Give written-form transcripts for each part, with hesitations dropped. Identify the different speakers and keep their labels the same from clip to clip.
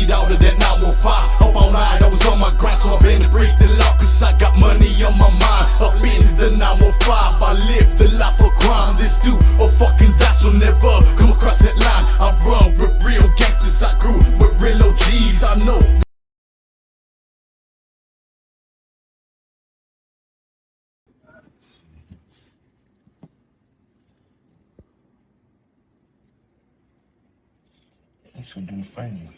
Speaker 1: need all of that 915. Up all night, I was on my grind, so I been to break the law, cause I got money on my mind. Up in the 915, I live the life of crime. This dude or fucking die, so never come across that line. I run with real gangsters, I grew with real OGs, I know.
Speaker 2: Thanks for doing fine.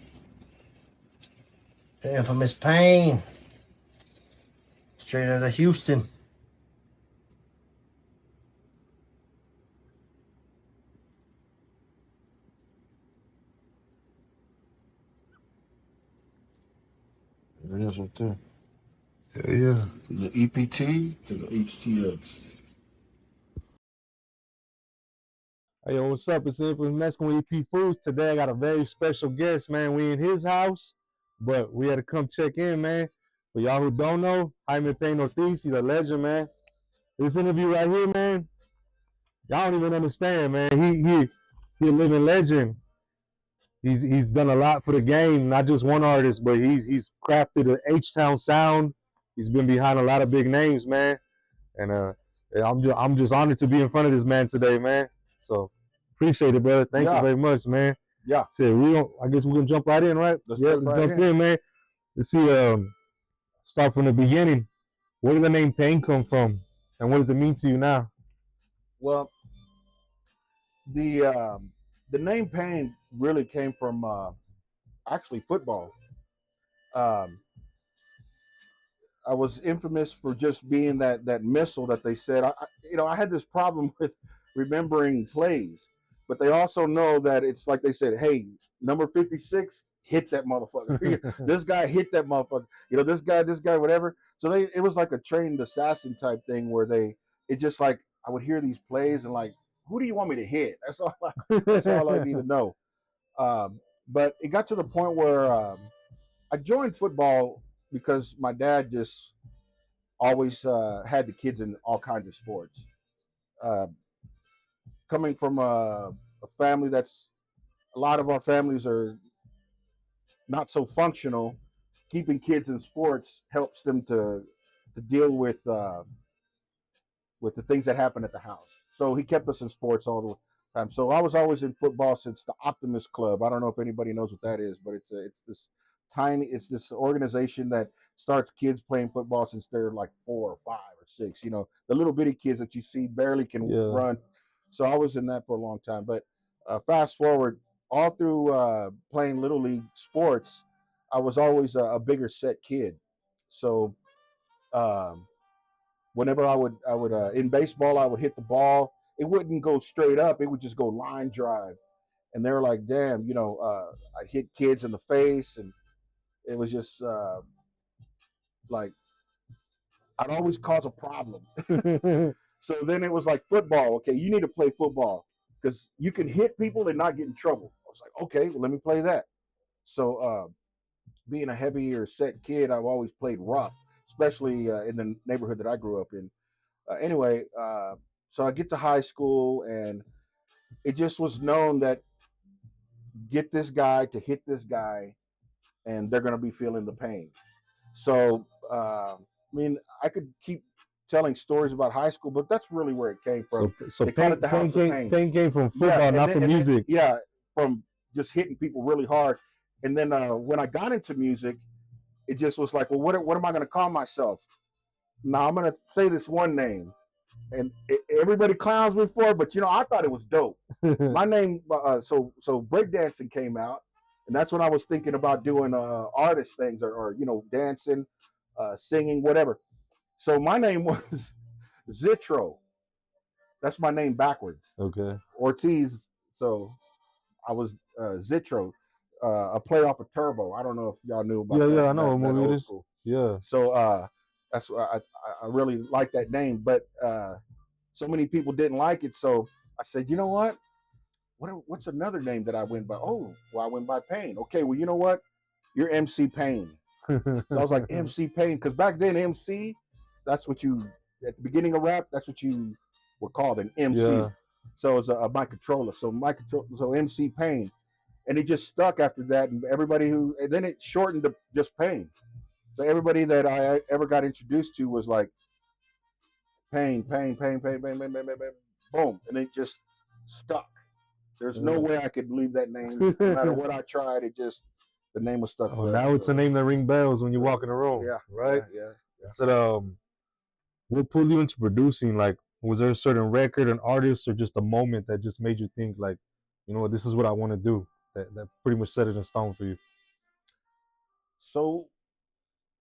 Speaker 2: The infamous Pain. Straight out of Houston.
Speaker 3: It is right there.
Speaker 4: Hell yeah.
Speaker 3: From the EPT to the HTX.
Speaker 4: Hey, yo, what's up? It's infamous Meskin with EP Foos. Today I got a very special guest, man. We in his house, but we had to come check in, man. For y'all who don't know, Jaime Ortiz, he's a legend, man. This interview right here, man, y'all don't even understand, man. He a living legend. He's done a lot for the game, not just one artist, but he's crafted a H-Town sound. He's been behind a lot of big names, man. And I'm just honored to be in front of this man today, man. So appreciate it, brother. Thank you very much, man.
Speaker 3: Yeah.
Speaker 4: Shit, I guess we're gonna jump right in, right?
Speaker 3: Let's
Speaker 4: jump in, man. Let's see. Start from the beginning. Where did the name Pain come from, and what does it mean to you now?
Speaker 3: Well, the name Pain really came from actually football. I was infamous for just being that missile that they said. I had this problem with remembering plays, but they also know that it's like they said, hey, number 56 hit that motherfucker. This guy hit that motherfucker. This guy, whatever. So it was like a trained assassin type thing where it just like I would hear these plays and like, who do you want me to hit? That's all I need to know. But it got to the point where I joined football because my dad just always had the kids in all kinds of sports. Coming from a family a lot of our families are not so functional, keeping kids in sports helps them to deal with the things that happen at the house. So he kept us in sports all the time. So I was always in football since the Optimist Club. I don't know if anybody knows what that is, but it's this organization that starts kids playing football since they're like 4 or 5 or 6. The little bitty kids that you see barely can run. So I was in that for a long time. But fast forward, all through playing little league sports, I was always a bigger set kid. So whenever I would in baseball, I would hit the ball. It wouldn't go straight up. It would just go line drive. And they're like, damn, I'd hit kids in the face, and it was just like I'd always cause a problem. So then it was like football. Okay, you need to play football because you can hit people and not get in trouble. I was like, okay, well, let me play that. So being a heavier set kid, I've always played rough, especially in the neighborhood that I grew up in. Anyway, so I get to high school, and it just was known that get this guy to hit this guy, and they're going to be feeling the pain. So, I could keep telling stories about high school, but that's really where it came from.
Speaker 4: So
Speaker 3: they call it the house of pain.
Speaker 4: Pain came from football, not from music.
Speaker 3: From just hitting people really hard. And then when I got into music, it just was like, well, what am I going to call myself? Now I'm going to say this one name, and everybody clowns me for it, but I thought it was dope. My name, so breakdancing came out, and that's when I was thinking about doing artist things or dancing, singing, whatever. So my name was Zitro. That's my name backwards.
Speaker 4: Okay.
Speaker 3: Ortiz. So I was Zitro, a play off of Turbo. I don't know if y'all knew about that.
Speaker 4: Yeah, I know
Speaker 3: that
Speaker 4: old
Speaker 3: school.
Speaker 4: Yeah.
Speaker 3: So that's why I really like that name, but so many people didn't like it. So I said, you know what? What's another name that I went by? Oh, well, I went by Pain. Okay, well, you know what? You're MC Pain. So I was like, MC Pain, because back then MC, that's what you at the beginning of rap, that's what you were called, an MC. So it's a mic controller. So MC Pain. and it just stuck after that. And and then it shortened to just Pain. So everybody that I ever got introduced to was like Pain, Pain, Pain, Pain, Pain, Pain, Pain, Pain, Pain, boom, and it just stuck. There's no way I could leave that name. No matter what I tried, the name was stuck
Speaker 4: Oh,
Speaker 3: forever.
Speaker 4: now it's a name that ring bells when you walk in the room.
Speaker 3: Yeah,
Speaker 4: right.
Speaker 3: Yeah.
Speaker 4: So, what pulled you into producing? Like, was there a certain record, an artist, or just a moment that just made you think, like, you know what, this is what I want to do? That pretty much set it in stone for you.
Speaker 3: So,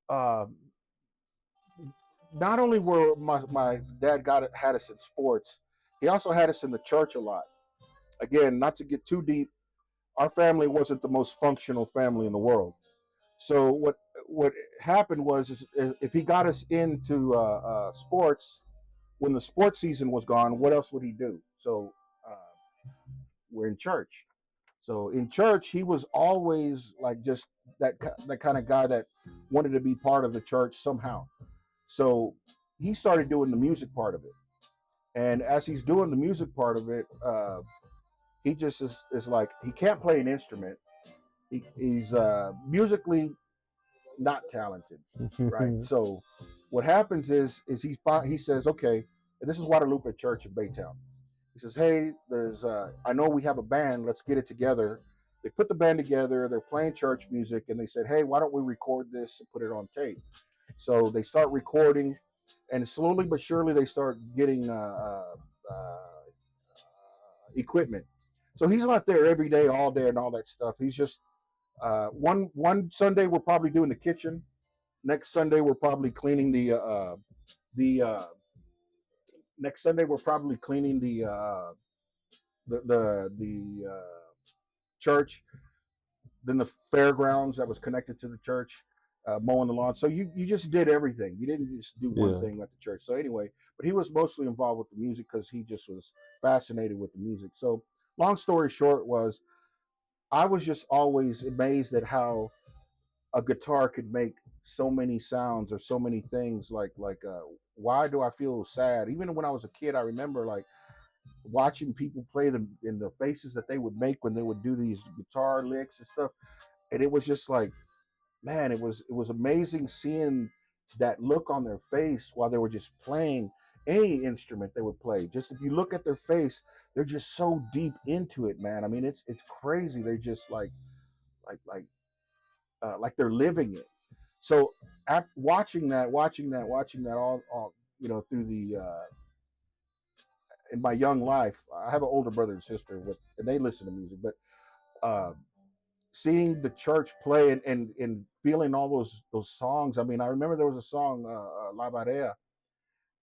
Speaker 3: not only were my dad had us in sports, he also had us in the church a lot. Again, not to get too deep, our family wasn't the most functional family in the world. So what happened was if he got us into sports, when the sports season was gone, what else would he do? So we're in church. So in church, he was always like just that kind of guy that wanted to be part of the church somehow. So he started doing the music part of it, and as he's doing the music part of it, he just is like he can't play an instrument. He's musically not talented, right? So what happens is he says, okay, and this is Guadalupe Church in Baytown. He says, hey, there's I know we have a band. Let's get it together. They put the band together. They're playing church music, and they said, hey, why don't we record this and put it on tape? So they start recording, and slowly but surely they start getting equipment. So he's not there every day, all day, and all that stuff. He's just one Sunday we're probably doing the kitchen. Next Sunday we're probably cleaning the next Sunday we're probably cleaning the church. Then the fairgrounds that was connected to the church, mowing the lawn. So you just did everything. You didn't just do one thing at the church. So anyway, but he was mostly involved with the music because he just was fascinated with the music. So long story short was I was just always amazed at how a guitar could make so many sounds or so many things. Like why do I feel sad? Even when I was a kid, I remember like watching people play them in the faces that they would make when they would do these guitar licks and stuff, and it was just like, man, it was amazing seeing that look on their face while they were just playing any instrument they would play. Just if you look at their face, they're just so deep into it, man. I mean, it's crazy. They're just like they're living it. So after watching that all through the in my young life. I have an older brother and sister, and they listen to music, but uh, seeing the church play and feeling all those songs. I mean, I remember there was a song, La Barea,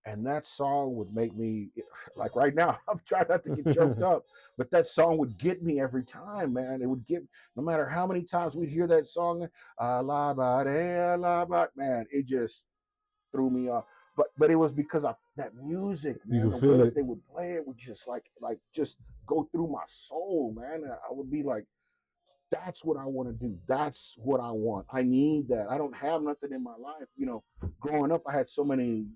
Speaker 3: and that song would make me like right now. I'm trying not to get choked up, but that song would get me every time, man. It would get no matter how many times we'd hear that song, La Barea, La Barea, man. It just threw me off. But it was because of that music, man. The way that they would play it would just like just go through my soul, man. I would be like, that's what I want to do. That's what I want. I need that. I don't have nothing in my life. Growing up, I had so many.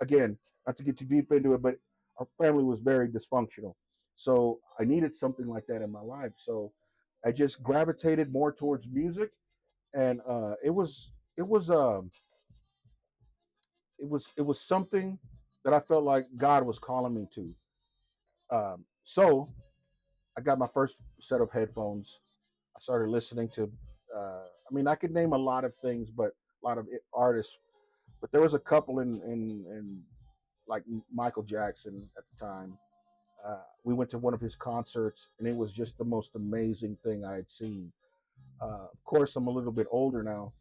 Speaker 3: Again, not to get too deep into it, but our family was very dysfunctional. So I needed something like that in my life. So I just gravitated more towards music, and it was something that I felt like God was calling me to. So I got my first set of headphones. I started listening to. I mean, I could name a lot of things, but a lot of artists. But there was a couple in like Michael Jackson at the time. We went to one of his concerts, and it was just the most amazing thing I had seen. Of course, I'm a little bit older now,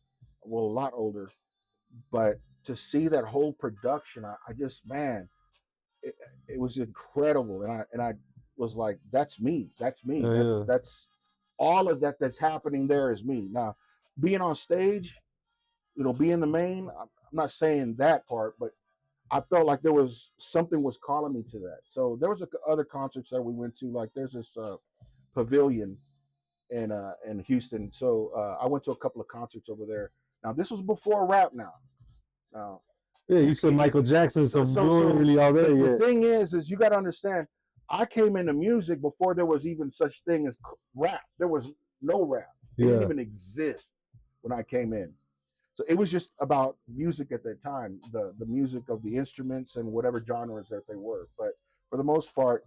Speaker 3: well, a lot older, but to see that whole production, I just, man, it was incredible, and I was like, that's me, that's all of that's happening there is me. Now, being on stage, being the main, I'm not saying that part, but I felt like there was something was calling me to that. So there was other concerts that we went to. Like there's this pavilion in Houston. So I went to a couple of concerts over there. Now this was before rap. Now,
Speaker 4: yeah, you said Michael Jackson, so we weren't really all there yet.
Speaker 3: The thing is you got to understand, I came into music before there was even such thing as rap. There was no rap. It didn't
Speaker 4: Yeah.
Speaker 3: even exist when I came in. So it was just about music at that time, the music of the instruments and whatever genres that they were. But for the most part,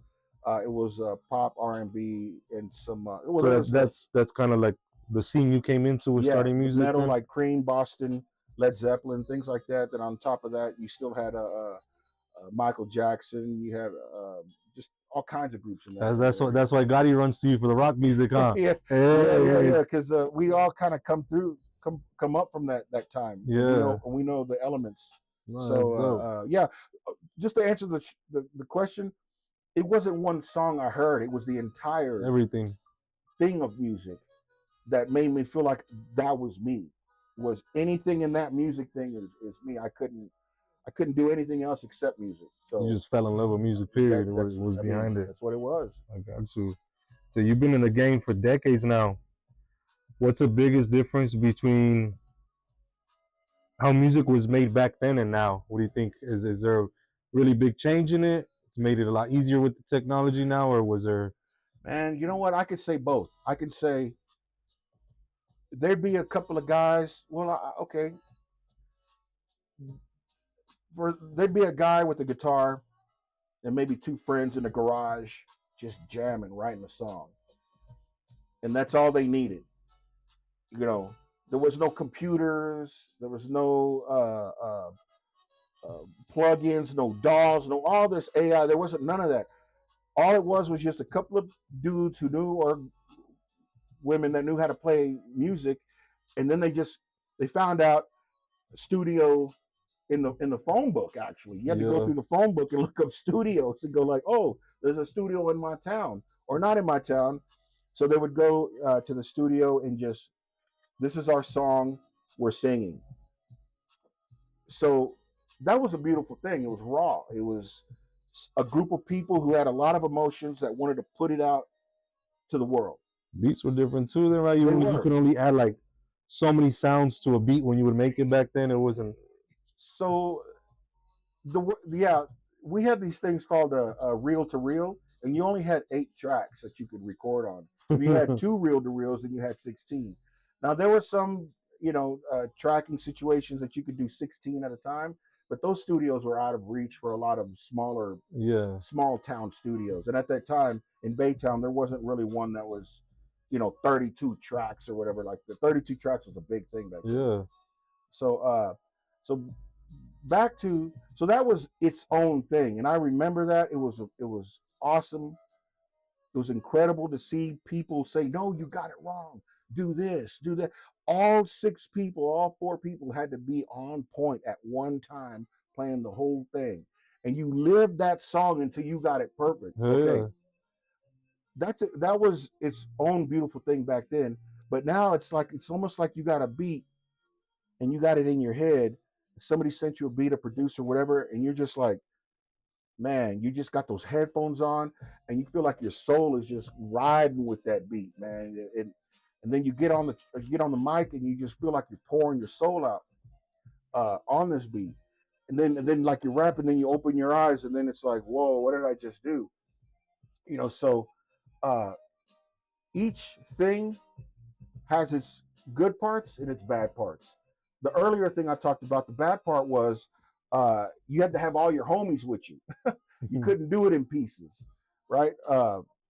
Speaker 3: it was pop, R&B, and some. Well,
Speaker 4: So
Speaker 3: there was
Speaker 4: that's kind of like the scene you came into with
Speaker 3: yeah,
Speaker 4: starting music
Speaker 3: metal
Speaker 4: then?
Speaker 3: like Cream, Boston, Led Zeppelin, things like that. Then on top of that, you still had Michael Jackson. You had just all kinds of groups in that area.
Speaker 4: That's why Gotti runs to you for the rock music, huh?
Speaker 3: Yeah, yeah, yeah,
Speaker 4: Hey,
Speaker 3: yeah. Because we all kind of come up from that time, and
Speaker 4: yeah.
Speaker 3: we know the elements.
Speaker 4: No, that's
Speaker 3: So
Speaker 4: dope.
Speaker 3: yeah, just to answer the question, it wasn't one song I heard. It was the entire
Speaker 4: Everything.
Speaker 3: thing of music that made me feel like that was me. Was anything in that music thing is me. I couldn't do anything else except music.
Speaker 4: You
Speaker 3: So
Speaker 4: just fell in love with music, period.
Speaker 3: that's
Speaker 4: Was
Speaker 3: I mean
Speaker 4: behind it.
Speaker 3: that's what it was.
Speaker 4: I got you. So you've been in the game for decades now. What's the biggest difference between how music was made back then and now? What do you think? Is there a really big change in it? It's made it a lot easier with the technology now, or was there?
Speaker 3: And you know what? I could say both. I can say there'd be a couple of guys. Well, okay, there'd be a guy with a guitar and maybe two friends in the garage just jamming, writing a song, and that's all they needed. You know, there was no computers, there was no plugins, no DAWs, no all this AI. There wasn't none of that. All it was just a couple of dudes who knew, or women that knew how to play music, and then they found out studio in the phone book. Actually, you had to go
Speaker 4: Yeah,
Speaker 3: through the phone book and look up studios and go like, oh, there's a studio in my town or not in my town. So they would go to the studio and just, this is our song, we're singing. So that was a beautiful thing. It was raw. It was a group of people who had a lot of emotions that wanted to put it out to the world.
Speaker 4: beats were different too. Then, right?
Speaker 3: They
Speaker 4: You
Speaker 3: were.
Speaker 4: could only add like so many sounds to a beat when you would make it back then. It wasn't.
Speaker 3: So yeah, we had these things called a reel to reel, and you only had 8 tracks that you could record on. If you had two reel to reels, then you had 16. Now there were some, tracking situations that you could do 16 at a time, but those studios were out of reach for a lot of
Speaker 4: Yeah,
Speaker 3: small town studios. And at that time in Baytown, there wasn't really one that was, 32 tracks or whatever. Like the 32 tracks was a big thing back then.
Speaker 4: yeah.
Speaker 3: So so back to so that was its own thing, and I remember that it was awesome. It was incredible to see people say, "No, you got it wrong. Do this, do that." All 4 people had to be on point at one time playing the whole thing, and you lived that song until you got it perfect. Okay,
Speaker 4: Yeah.
Speaker 3: that was its own beautiful thing back then. But now it's almost like you got a beat and you got it in your head. Somebody sent you a beat, a producer, whatever, and you're just like, man, you just got those headphones on, and you feel like your soul is just riding with that beat, man. And then you get on the mic, and you just feel like you're pouring your soul out on this beat. And then like you're rapping, then you open your eyes, and then it's like, whoa, what did I just do? So uh, each thing has its good parts and its bad parts. The earlier thing I talked about, the bad part was you had to have all your homies with you. You couldn't do it in pieces, right?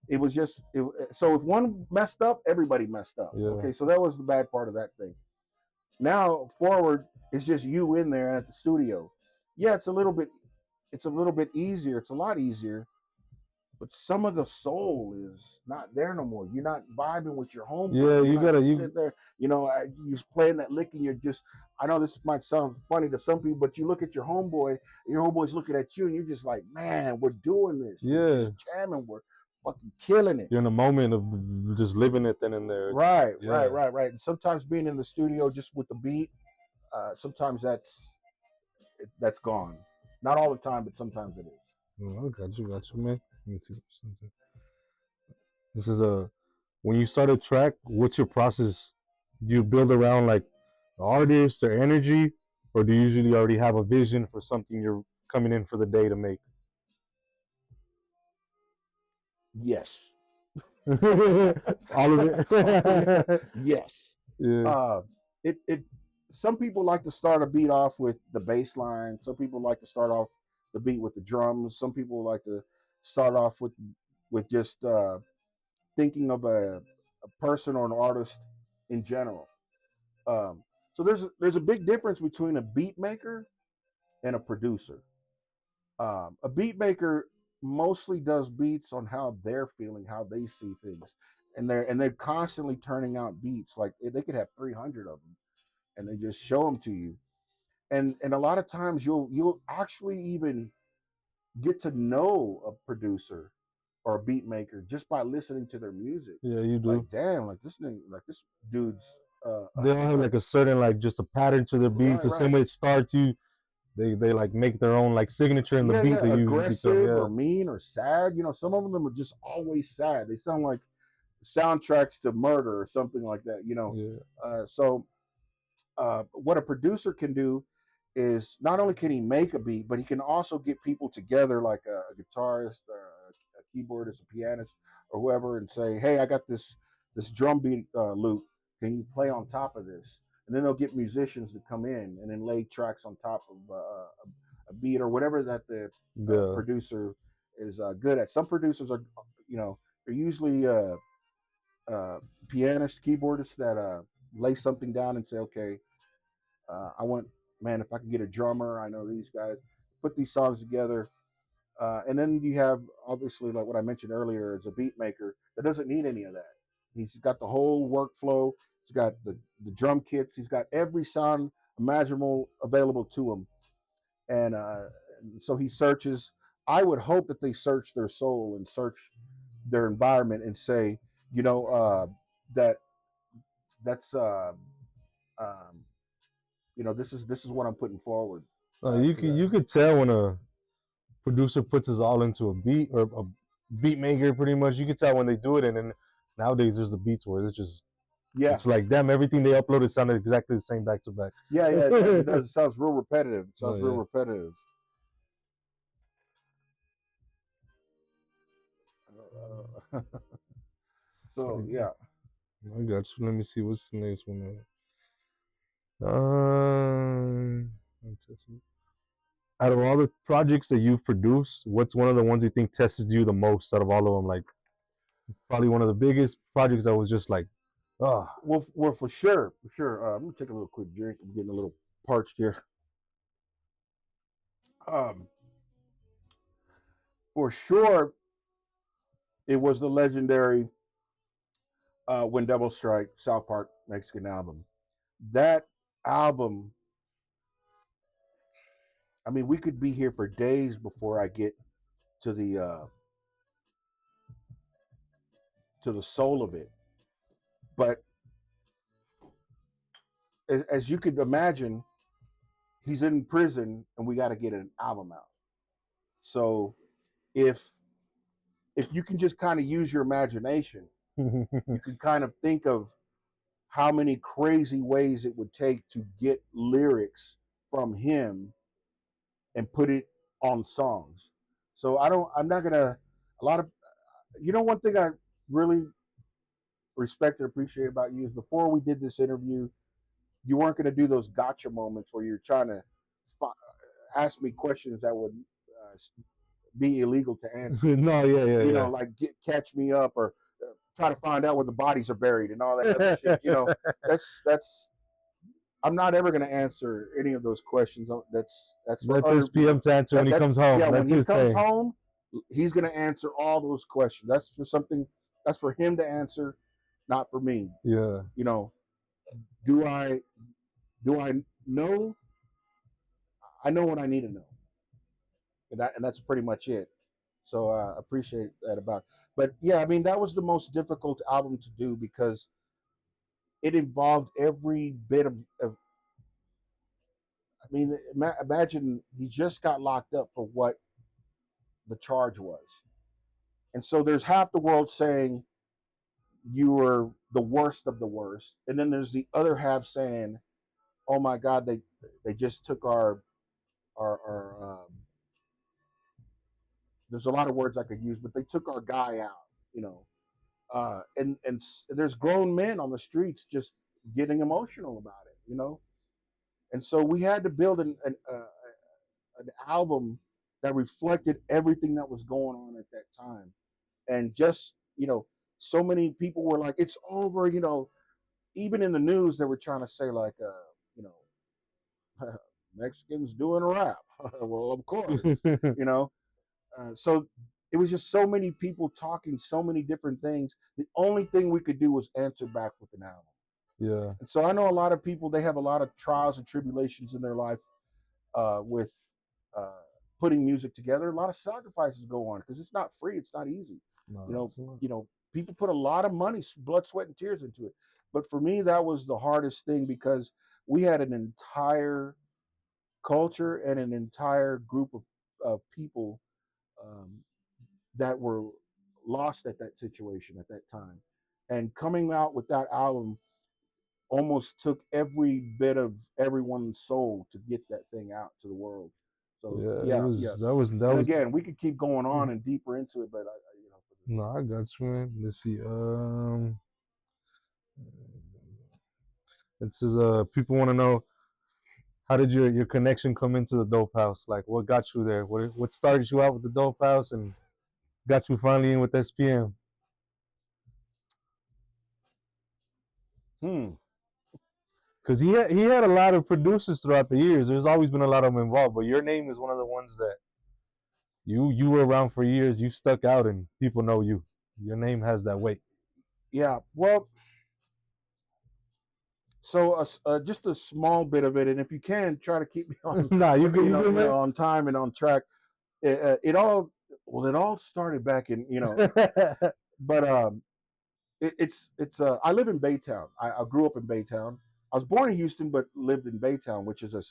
Speaker 3: It was just so if one messed up, everybody messed up.
Speaker 4: Yeah.
Speaker 3: Okay, so that was the bad part of that thing. Now forward, it's just you in there at the studio. Yeah, it's a little bit easier. It's a lot easier, but some of the soul is not there no more. You're not vibing with your
Speaker 4: Yeah,
Speaker 3: homeboy. You're
Speaker 4: you
Speaker 3: not
Speaker 4: gotta
Speaker 3: just
Speaker 4: you
Speaker 3: sitting there, you're playing that lick and you're just, I know this might sound funny to some people, but you look at your homeboy, and your homeboy's looking at you, and you're just like, man, we're doing this. We're
Speaker 4: yeah.
Speaker 3: just jamming. We're fucking killing it.
Speaker 4: You're in a moment of just living it then and there.
Speaker 3: Right,
Speaker 4: Yeah.
Speaker 3: right, right, right. And sometimes being in the studio just with the beat, sometimes that's gone. Not all the time, but sometimes it is.
Speaker 4: Oh, got you, man. Let me see something. This is a when you start a track, what's your process? Do you build around like the artist or energy, or do you usually already have a vision for something you're coming in for the day to make?
Speaker 3: Yes.
Speaker 4: All of it.
Speaker 3: Yes.
Speaker 4: Yeah,
Speaker 3: Uh, it. Some people like to start a beat off with the bass line. Some people like to start off the beat with the drums. Some people like to start off with just thinking of a person or an artist in general. Um, so there's a big difference between a beat maker and a producer. A beat maker mostly does beats on how they're feeling, how they see things, and they're constantly turning out beats. Like they could have 300 of them, and they just show them to you. And a lot of times you'll actually even get to know a producer or a beat maker just by listening to their music.
Speaker 4: yeah, you
Speaker 3: Like,
Speaker 4: do.
Speaker 3: damn, like this dude's
Speaker 4: They all have like a certain like just a pattern to their beats.
Speaker 3: right,
Speaker 4: The same
Speaker 3: right.
Speaker 4: way it starts, they like make their own like signature in the
Speaker 3: Yeah,
Speaker 4: beat
Speaker 3: yeah,
Speaker 4: that you become.
Speaker 3: aggressive
Speaker 4: Yeah,
Speaker 3: or mean or sad. You know, some of them are just always sad. They sound like soundtracks to murder or something like that.
Speaker 4: yeah,
Speaker 3: So what a producer can do is not only can he make a beat, but he can also get people together, like a guitarist, a keyboardist, a pianist, or whoever, and say, "Hey, I got this drum beat loop. Can you play on top of this?" And then they'll get musicians to come in and then lay tracks on top of a beat or whatever that the
Speaker 4: yeah.
Speaker 3: producer is good at. Some producers are, they're usually uh, pianists, keyboardists that lay something down and say, "Okay, I want, man, if I could get a drummer, I know these guys, put these songs together." And then you have, obviously, like what I mentioned earlier, is a beat maker that doesn't need any of that. He's got the whole workflow. He's got the drum kits. He's got every sound imaginable available to him. And so he searches. I would hope that they search their soul and search their environment and say, you know, that that's um, this is what I'm putting forward
Speaker 4: You
Speaker 3: to
Speaker 4: could
Speaker 3: them.
Speaker 4: you could tell when a producer puts his all into a beat or a beat maker pretty much. You could tell when they do it, and then nowadays there's the beats where it's just
Speaker 3: Yeah,
Speaker 4: it's like them. Everything they uploaded sounded exactly the same back to back.
Speaker 3: yeah, yeah. It does. It does. It sounds real repetitive. It
Speaker 4: Oh
Speaker 3: sounds real
Speaker 4: yeah,
Speaker 3: repetitive. Uh, so yeah,
Speaker 4: I got you. Let me see what's the next one. Let's see. Out of all the projects that you've produced, what's one of the ones you think tested you the most out of all of them? Like probably one of the biggest projects that was just like, oh,
Speaker 3: well, for sure, for sure. I'm gonna take a little quick drink. I'm getting a little parched here. Um, for sure, it was the legendary "When Devil Strike" South Park Mexican album. That album, I mean, we could be here for days before I get to the soul of it. But as you could imagine, he's in prison, and we got to get an album out. So if if you can just kind of use your imagination, you can kind of think of how many crazy ways it would take to get lyrics from him and put it on songs. So I'm not gonna, a lot of, one thing I really respect and appreciate about you is before we did this interview, you weren't gonna do those gotcha moments where you're trying to fi- ask me questions that would uh, be illegal to answer.
Speaker 4: no, yeah, yeah,
Speaker 3: Like catch me up or try to find out where the bodies are buried and all that other shit.
Speaker 4: yeah.
Speaker 3: That's I'm not ever going to answer any of those questions. That's for
Speaker 4: That's
Speaker 3: other.
Speaker 4: his PM to answer when he comes
Speaker 3: That's
Speaker 4: home.
Speaker 3: yeah. When
Speaker 4: That's
Speaker 3: he
Speaker 4: his
Speaker 3: comes
Speaker 4: thing.
Speaker 3: home, he's going to answer all those questions. That's for something. That's for him to answer, not for me.
Speaker 4: Yeah.
Speaker 3: You know, do I do I know? I know what I need to know, and that's pretty much it. So I appreciate that about. But yeah, I mean that was the most difficult album to do because it involved every bit of. I mean, imagine he just got locked up for what the charge was, and so there's half the world saying you were the worst of the worst, and then there's the other half saying, "Oh my God, they just took our." There's a lot of words I could use, but they took our guy out. you know, there's grown men on the streets just getting emotional about it, you know. And so we had to build an album that reflected everything that was going on at that time. And just, you know, so many people were like, it's over, you know. Even in the news, they were trying to say like, you know, Mexicans doing rap. Well, of course, you know. So it was just so many people talking so many different things. The only thing we could do was answer back with an album.
Speaker 4: Yeah.
Speaker 3: And so I know a lot of people, they have a lot of trials and tribulations in their life with uh, putting music together. A lot of sacrifices go on because it's not free. It's not easy.
Speaker 4: No,
Speaker 3: You know,
Speaker 4: it's not.
Speaker 3: you know, people put a lot of money, blood, sweat, and tears into it. But for me, that was the hardest thing because we had an entire culture and an entire group of people um, that were lost at that situation at that time. And coming out with that album almost took every bit of everyone's soul to get that thing out to the world. So
Speaker 4: Yeah, it
Speaker 3: yeah, yeah.
Speaker 4: was that
Speaker 3: And
Speaker 4: was
Speaker 3: again, we could keep going on
Speaker 4: Mhm.
Speaker 3: and deeper into it, but you know,
Speaker 4: No, I got you, man. Let's see. It says people want to know how did your connection come into the dope house? Like what got you there? What started you out with the dope house and got you finally in with SPM?
Speaker 3: hmm.
Speaker 4: Because he had a lot of producers throughout the years. There's always been a lot of them involved, but your name is one of the ones that you were around for years. You stuck out, and people know you. Your name has that weight.
Speaker 3: Yeah. Well, so just a small bit of it, and if you can, try to keep me on,
Speaker 4: Nah, you good, you good,
Speaker 3: you know,
Speaker 4: man.
Speaker 3: on time and on track. It all well, it all started back in, you know, but it's I live in Baytown. I grew up in Baytown. I was born in Houston, but lived in Baytown, which is a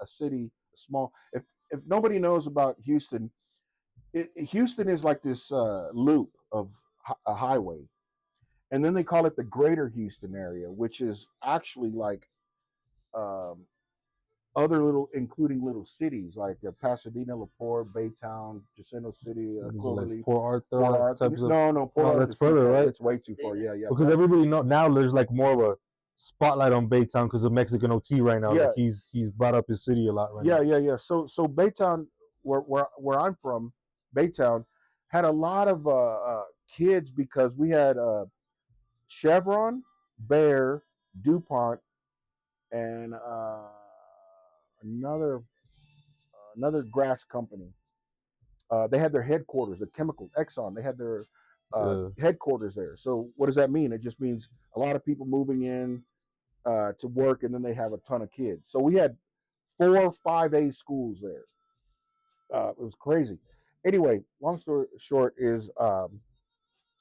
Speaker 3: city, a small. If nobody knows about Houston, Houston is like this loop of a highway, and then they call it the Greater Houston area, which is actually like um, other little, including little cities like Pasadena, LaPorte, Baytown, Jacinto City,
Speaker 4: Was it like
Speaker 3: Cloverleaf,
Speaker 4: Port
Speaker 3: Port
Speaker 4: Arthur
Speaker 3: Arthur.
Speaker 4: types of?
Speaker 3: No, no, Port
Speaker 4: No,
Speaker 3: Arthur
Speaker 4: that's
Speaker 3: is too
Speaker 4: further,
Speaker 3: far.
Speaker 4: right?
Speaker 3: It's way too far. Yeah, yeah,
Speaker 4: Because everybody know now there's like more of a spotlight on Baytown because of Mexican OT right now. Like
Speaker 3: yeah,
Speaker 4: he's brought up his city a lot right
Speaker 3: yeah,
Speaker 4: now.
Speaker 3: yeah, yeah. So Baytown, where I'm from, Baytown, had a lot of kids because we had Chevron, Bayer, DuPont, and another grass company. They had their headquarters, the chemical Exxon. They had their
Speaker 4: Yeah,
Speaker 3: headquarters there. So what does that mean? It just means a lot of people moving in to work, and then they have a ton of kids. So we had 4 5A schools there. It was crazy. Anyway, long story short is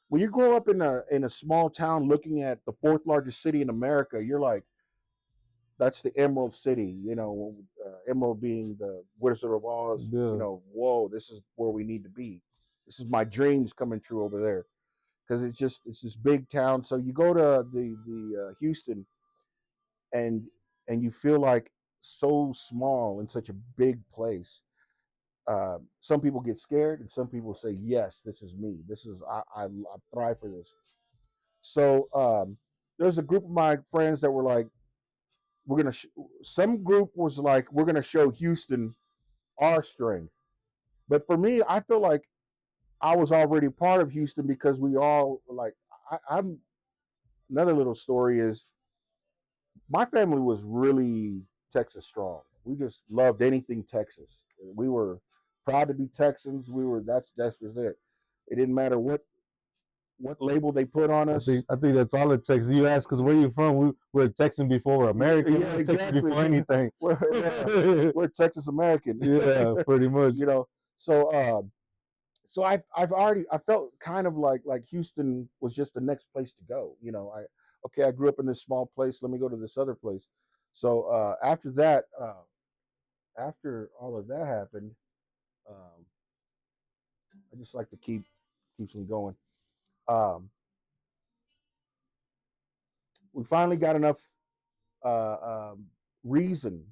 Speaker 3: when you grow up in a small town, looking at the fourth largest city in America, you're like, that's the Emerald City. You know, Emerald being the Wizard of Oz. You
Speaker 4: yeah.
Speaker 3: know, whoa, this is where we need to be. This is my dreams coming true over there because it's this big town. So you go to the Houston and you feel like so small in such a big place. Some people get scared, and some people say, "Yes, this is me. This is I thrive for this." So there's a group of my friends that were like, "We're gonna." Some group was like, "We're gonna show Houston our strength." But for me, I feel like I was already part of Houston because we all like. I'm another little story is my family was really Texas strong. We just loved anything Texas. We were proud to be Texans. We were that's just it. It didn't matter what label they put on
Speaker 4: I
Speaker 3: us.
Speaker 4: think I think that's all it takes. You ask us where you from. We're Texan before American.
Speaker 3: Yeah,
Speaker 4: We're Texan
Speaker 3: exactly.
Speaker 4: before anything.
Speaker 3: We're Texas American.
Speaker 4: Yeah, pretty much.
Speaker 3: You know, so so I've already I felt kind of like Houston was just the next place to go. You know, I grew up in this small place. Let me go to this other place. So after that, after all of that happened, um, I just like to keeps me going. Um, we finally got enough reason,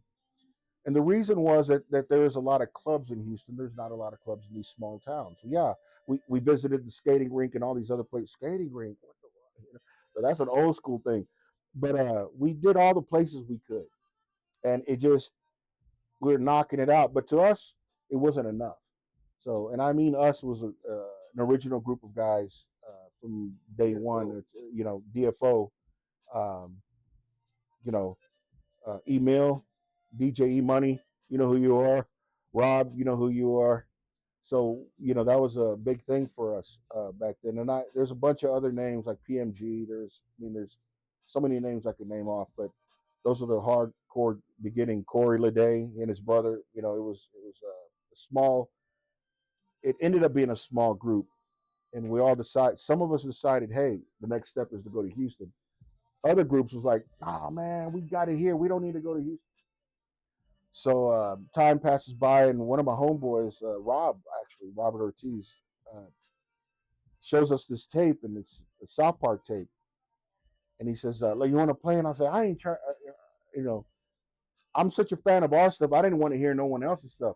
Speaker 3: and the reason was that there is a lot of clubs in Houston. There's not a lot of clubs in these small towns. So yeah, we visited the skating rink and all these other places. Skating rink, what the, you know? So that's an old school thing. But we did all the places we could, and it just we were knocking it out. But to us, it wasn't enough. So, and I mean, us was an original group of guys from day one. You know, DFO, um, you know, email, DJ E Money, you know who you are. Rob, you know who you are. So, you know, that was a big thing for us back then. And there's a bunch of other names like PMG. There's so many names I could name off, but those are the hardcore beginning. Corey Leday and his brother. You know, it was a small. It ended up being a small group, and we all decided. Some of us decided, hey, the next step is to go to Houston. Other groups was like, oh man, we got it here. We don't need to go to Houston. So time passes by, and one of my homeboys, Robert Ortiz, uh, shows us this tape, and it's a South Park tape. And he says, like, you want to play? And I say, I ain't trying, you know, I'm such a fan of our stuff. I didn't want to hear no one else's stuff.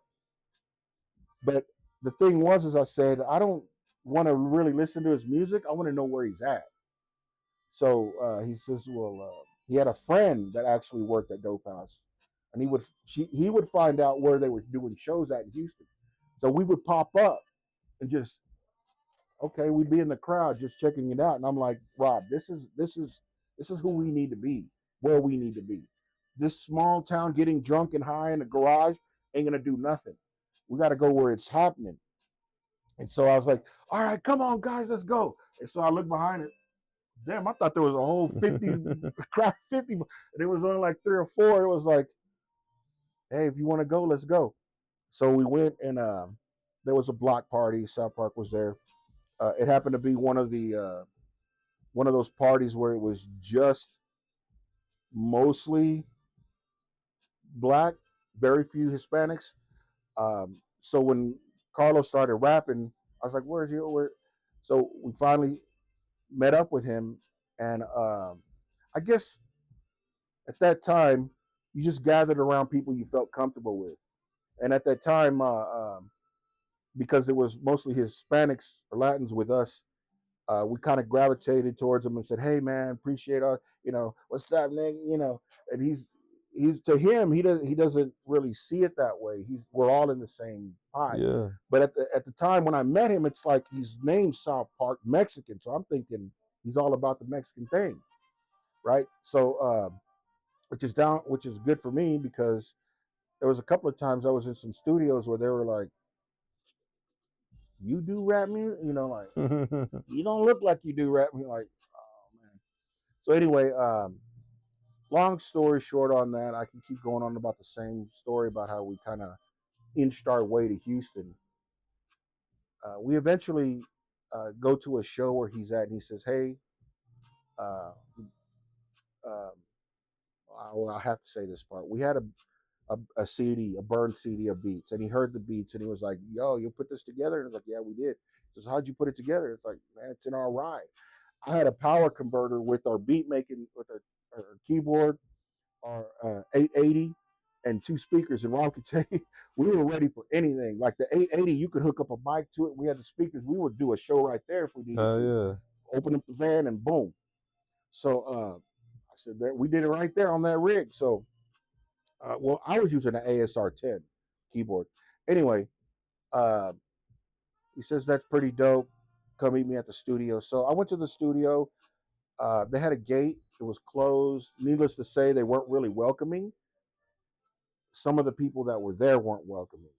Speaker 3: But the thing was, as I said, I don't want to really listen to his music. I want to know where he's at. So he says, well, he had a friend that actually worked at Dope House, and he would find out where they were doing shows at in Houston. So we would pop up and just okay, we'd be in the crowd just checking it out, and I'm like, Rob, this is who we need to be, where we need to be. This small town getting drunk and high in the garage ain't gonna do nothing. We got to go where it's happening. And so I was like, all right, come on, guys, let's go. And so I looked behind it. Damn, I thought there was a whole 50 crowd, 50, and it was only like 3 or 4. It was like, hey, if you want to go, let's go. So we went, and there was a block party. South Park was there. It happened to be one of those parties where it was just mostly black, very few Hispanics. So when Carlos started rapping, I was like, "Where's you?" Where? So we finally met up with him, and I guess at that time you just gathered around people you felt comfortable with, and at that time, because it was mostly Hispanics or Latins with us, we kind of gravitated towards him and said, "Hey, man, appreciate our, what's up, nigga?" And he's to him, he doesn't really see it that way. We're all in the same pie.
Speaker 4: Yeah.
Speaker 3: But at the time when I met him, it's like he's named South Park Mexican, so I'm thinking he's all about the Mexican thing, right? So, which is good for me because there was a couple of times I was in some studios where they were like, "You do rap music?" Like you don't look like you do rap music. Like, oh man. So anyway, long story short on that, I can keep going on about the same story about how we kind of inched our way to Houston. We eventually go to a show where he's at, and he says, "Hey, uh, uh, well, I have to say this part. We had a CD, a burned CD of beats, and he heard the beats, and he was like, 'Yo, you put this together?' And I was like, 'Yeah, we did.' He says, 'How'd you put it together?' It's like, 'Man, it's in our ride.' I had a power converter with our beat making with our keyboard, our 880, and 2 speakers. And Ron could tell you, we were ready for anything. Like the 880, you could hook up a mic to it. We had the speakers. We would do a show right there if we needed to.
Speaker 4: Yeah.
Speaker 3: Open up the van and boom. So I said that we did it right there on that rig. So, well, I was using an ASR 10 keyboard. Anyway, uh, he says that's pretty dope. Come meet me at the studio. So I went to the studio. They had a gate. It was closed. Needless to say, they weren't really welcoming. Some of the people that were there weren't welcoming.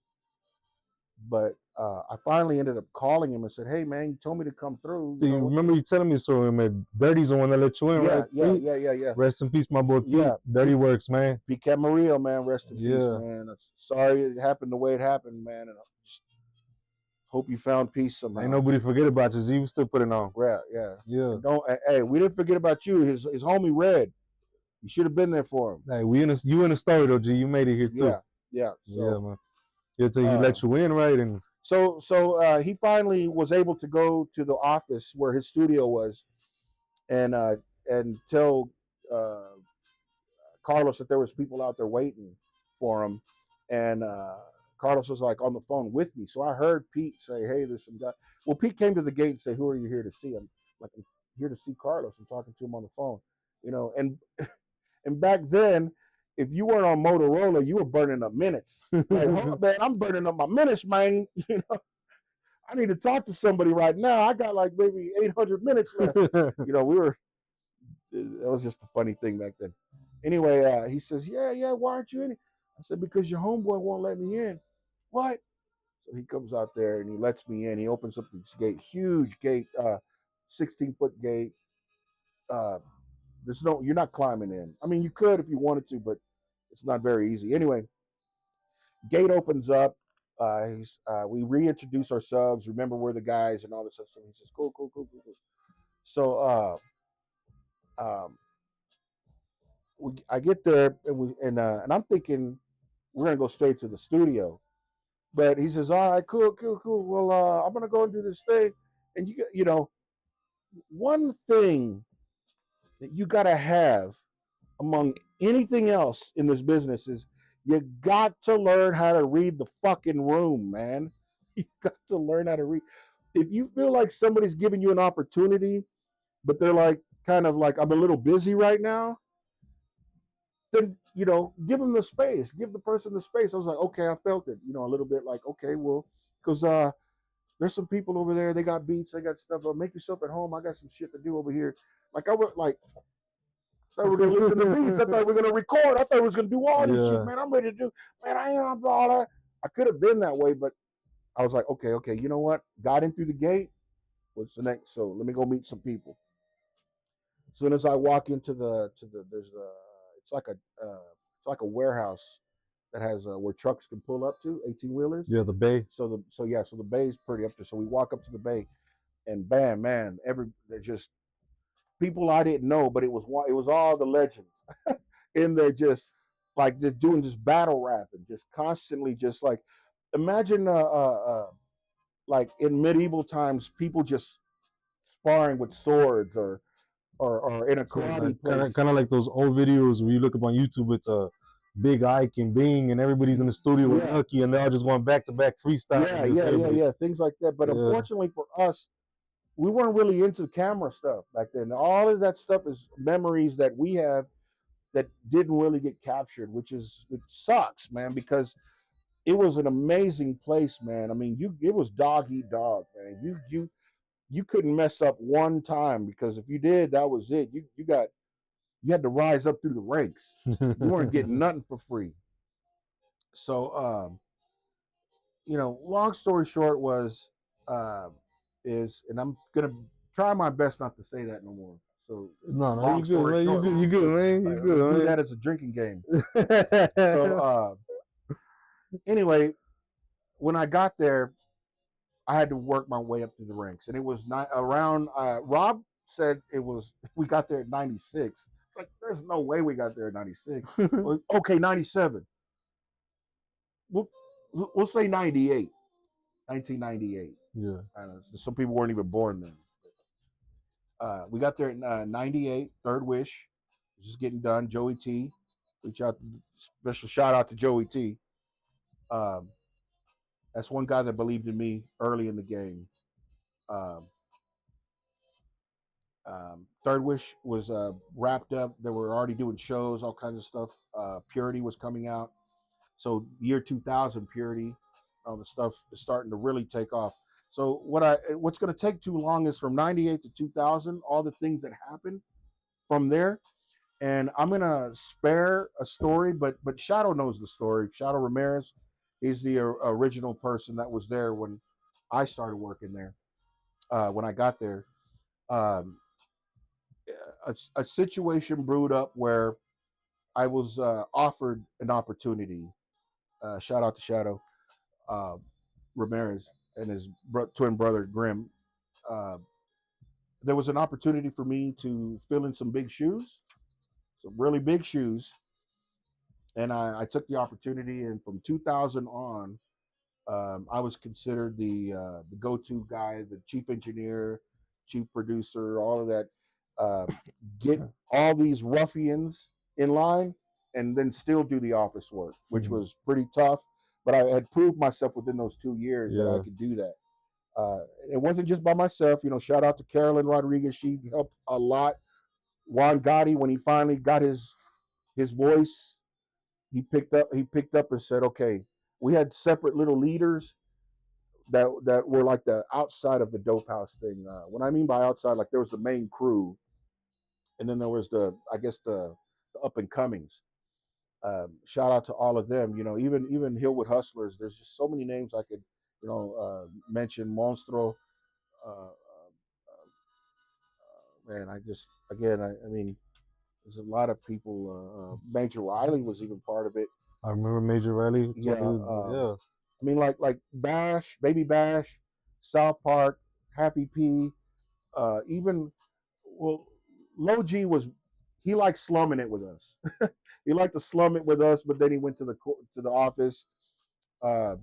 Speaker 3: But I finally ended up calling him and said, "Hey, man, you told me to come through."
Speaker 4: Do you remember you telling me so? Man, Dirty's the one that let you in, right?
Speaker 3: Yeah.
Speaker 4: Rest in peace, my boy Pete.
Speaker 3: Yeah.
Speaker 4: Dirty Works, man.
Speaker 3: Pete Camarillo, man, rest in peace, man. I'm sorry it happened the way it happened, man. And I just hope you found peace somehow.
Speaker 4: Ain't nobody forget about you. You still putting on.
Speaker 3: Yeah. Hey, we didn't forget about you. His homie Red. You should have been there for him.
Speaker 4: Hey, you in the story though, G. You made it here too.
Speaker 3: Yeah. So,
Speaker 4: man. He let you in, right? And
Speaker 3: so he finally was able to go to the office where his studio was, and tell Carlos that there was people out there waiting for him, and Carlos was like on the phone with me, so I heard Pete say, "Hey, there's some guy." Well, Pete came to the gate and said, "Who are you here to see?" I'm like, "I'm here to see Carlos. I'm talking to him on the phone." And back then, if you weren't on Motorola, you were burning up minutes. Like, hold up, man, I'm burning up my minutes, man. I need to talk to somebody right now. I got like maybe 800 minutes left. That was just a funny thing back then. Anyway, he says, yeah, why aren't you in? I said, because your homeboy won't let me in. What? So he comes out there and he lets me in. He opens up this gate, huge gate, 16-foot gate. Uh, you're not climbing in. I mean, you could if you wanted to, but it's not very easy. Anyway, gate opens up. We reintroduce ourselves. Remember, we're the guys and all this stuff. So he says, cool. So I get there and I'm thinking we're gonna go straight to the studio, but he says, all right, cool. Well, I'm gonna go and do this thing, and one thing that you gotta have among anything else in this business is you got to learn how to read the fucking room, man. You got to learn how to read. If you feel like somebody's giving you an opportunity, but they're like kind of like, I'm a little busy right now, then give them the space. Give the person the space. I was like, okay, I felt it, a little bit like, okay, well, because there's some people over there, they got beats, they got stuff. Make yourself at home. I got some shit to do over here. Like I was like, I thought we were gonna listen to beats. I thought we were gonna record. I thought we was gonna do all this shit, man. I'm ready to do. Man, I ain't on all that. I could have been that way, but I was like, okay. You know what? Got in through the gate. What's the next? So let me go meet some people. As soon as I walk into there's it's like a warehouse that has where trucks can pull up to 18-wheelers.
Speaker 4: Yeah, the bay.
Speaker 3: So the bay's pretty up there. So we walk up to the bay, and bam, man, they're just people I didn't know, but it was all the legends in there, just doing just battle rapping, just constantly, just like imagine like in medieval times, people just sparring with swords or in a karate place.
Speaker 4: Kind of like those old videos where you look up on YouTube. It's a Big Ike and Bing, and everybody's in the studio with Nucky, and they're all just going back to back freestyle.
Speaker 3: Yeah, things like that. But unfortunately for us, we weren't really into camera stuff back then. All of that stuff is memories that we have that didn't really get captured, it sucks, man, because it was an amazing place, man. I mean, it was dog eat dog, man. You couldn't mess up one time, because if you did, that was it. You had to rise up through the ranks. You weren't getting nothing for free. So long story short is, and I'm gonna try my best not to say that no more. So
Speaker 4: no, you good, man. You good, man. You good,
Speaker 3: man.
Speaker 4: Do
Speaker 3: that as a drinking game. So anyway, when I got there, I had to work my way up through the ranks, and it was not around. Rob said we got there at 96. Like, there's no way we got there at 96. Okay, 97. We'll say 98. 1998.
Speaker 4: Yeah.
Speaker 3: Some people weren't even born then. We got there at 98, Third Wish. Just getting done. Joey T. Special shout out to Joey T. That's one guy that believed in me early in the game. Third Wish was wrapped up. They were already doing shows, all kinds of stuff. Purity was coming out. So year 2000, Purity, all the stuff is starting to really take off. So what's going to take too long is from 98 to 2000, all the things that happened from there. And I'm going to spare a story, but Shadow knows the story. Shadow Ramirez is the original person that was there when I started working there. When I got there, a situation brewed up where I was offered an opportunity. Shout out to Shadow Ramirez and his twin brother Grim. There was an opportunity for me to fill in some big shoes, some really big shoes, and I took the opportunity. And from 2000 on, I was considered the go-to guy, the chief engineer, chief producer, all of that. Get all these ruffians in line, and then still do the office work, which was pretty tough. but I had proved myself within those 2 years that I
Speaker 4: Yeah.
Speaker 3: could do that. It wasn't just by myself. Shout out to Carolyn Rodriguez. She helped a lot. Juan Gotti, when he finally got his voice, he picked up and said, okay, we had separate little leaders that were like the outside of the dope house thing. What I mean by outside, like there was the main crew, and then there was I guess the up and comings. Shout out to all of them. Even Hillwood Hustlers. There's just so many names I could mention. Monstro. Uh, man, I just again, I mean, there's a lot of people. Major Riley was even part of it.
Speaker 4: I remember Major Riley.
Speaker 3: Yeah.
Speaker 4: Yeah.
Speaker 3: I mean, like Bash, Baby Bash, South Park, Happy P, even well, Low G he liked slumming it with us. He liked to slum it with us, but then he went to the office, uh,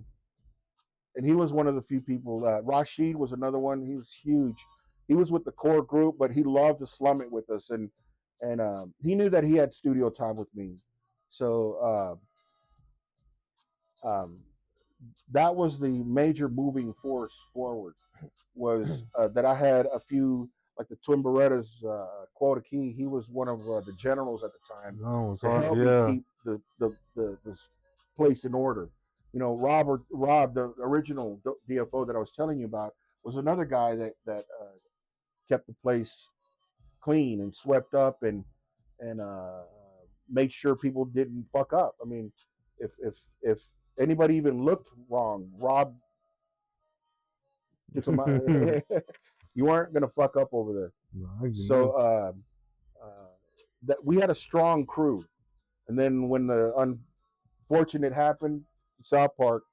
Speaker 3: and he was one of the few people. Rashid was another one. He was huge. He was with the core group, but he loved to slum it with us, and he knew that he had studio time with me, so um, that was the major moving force forward. Was that I had a few like the Twin Berettas, Quota Key. He was one of the generals at the time
Speaker 4: No, it was
Speaker 3: to
Speaker 4: hard.
Speaker 3: help me
Speaker 4: Yeah.
Speaker 3: keep the place in order. Rob, the original DFO that I was telling you about, was another guy that kept the place clean and swept up and made sure people didn't fuck up. I mean, if anybody even looked wrong, Rob took them out. You weren't gonna fuck up over there.
Speaker 4: No, I get
Speaker 3: So uh, that we had a strong crew, and then when the unfortunate happened, South Park,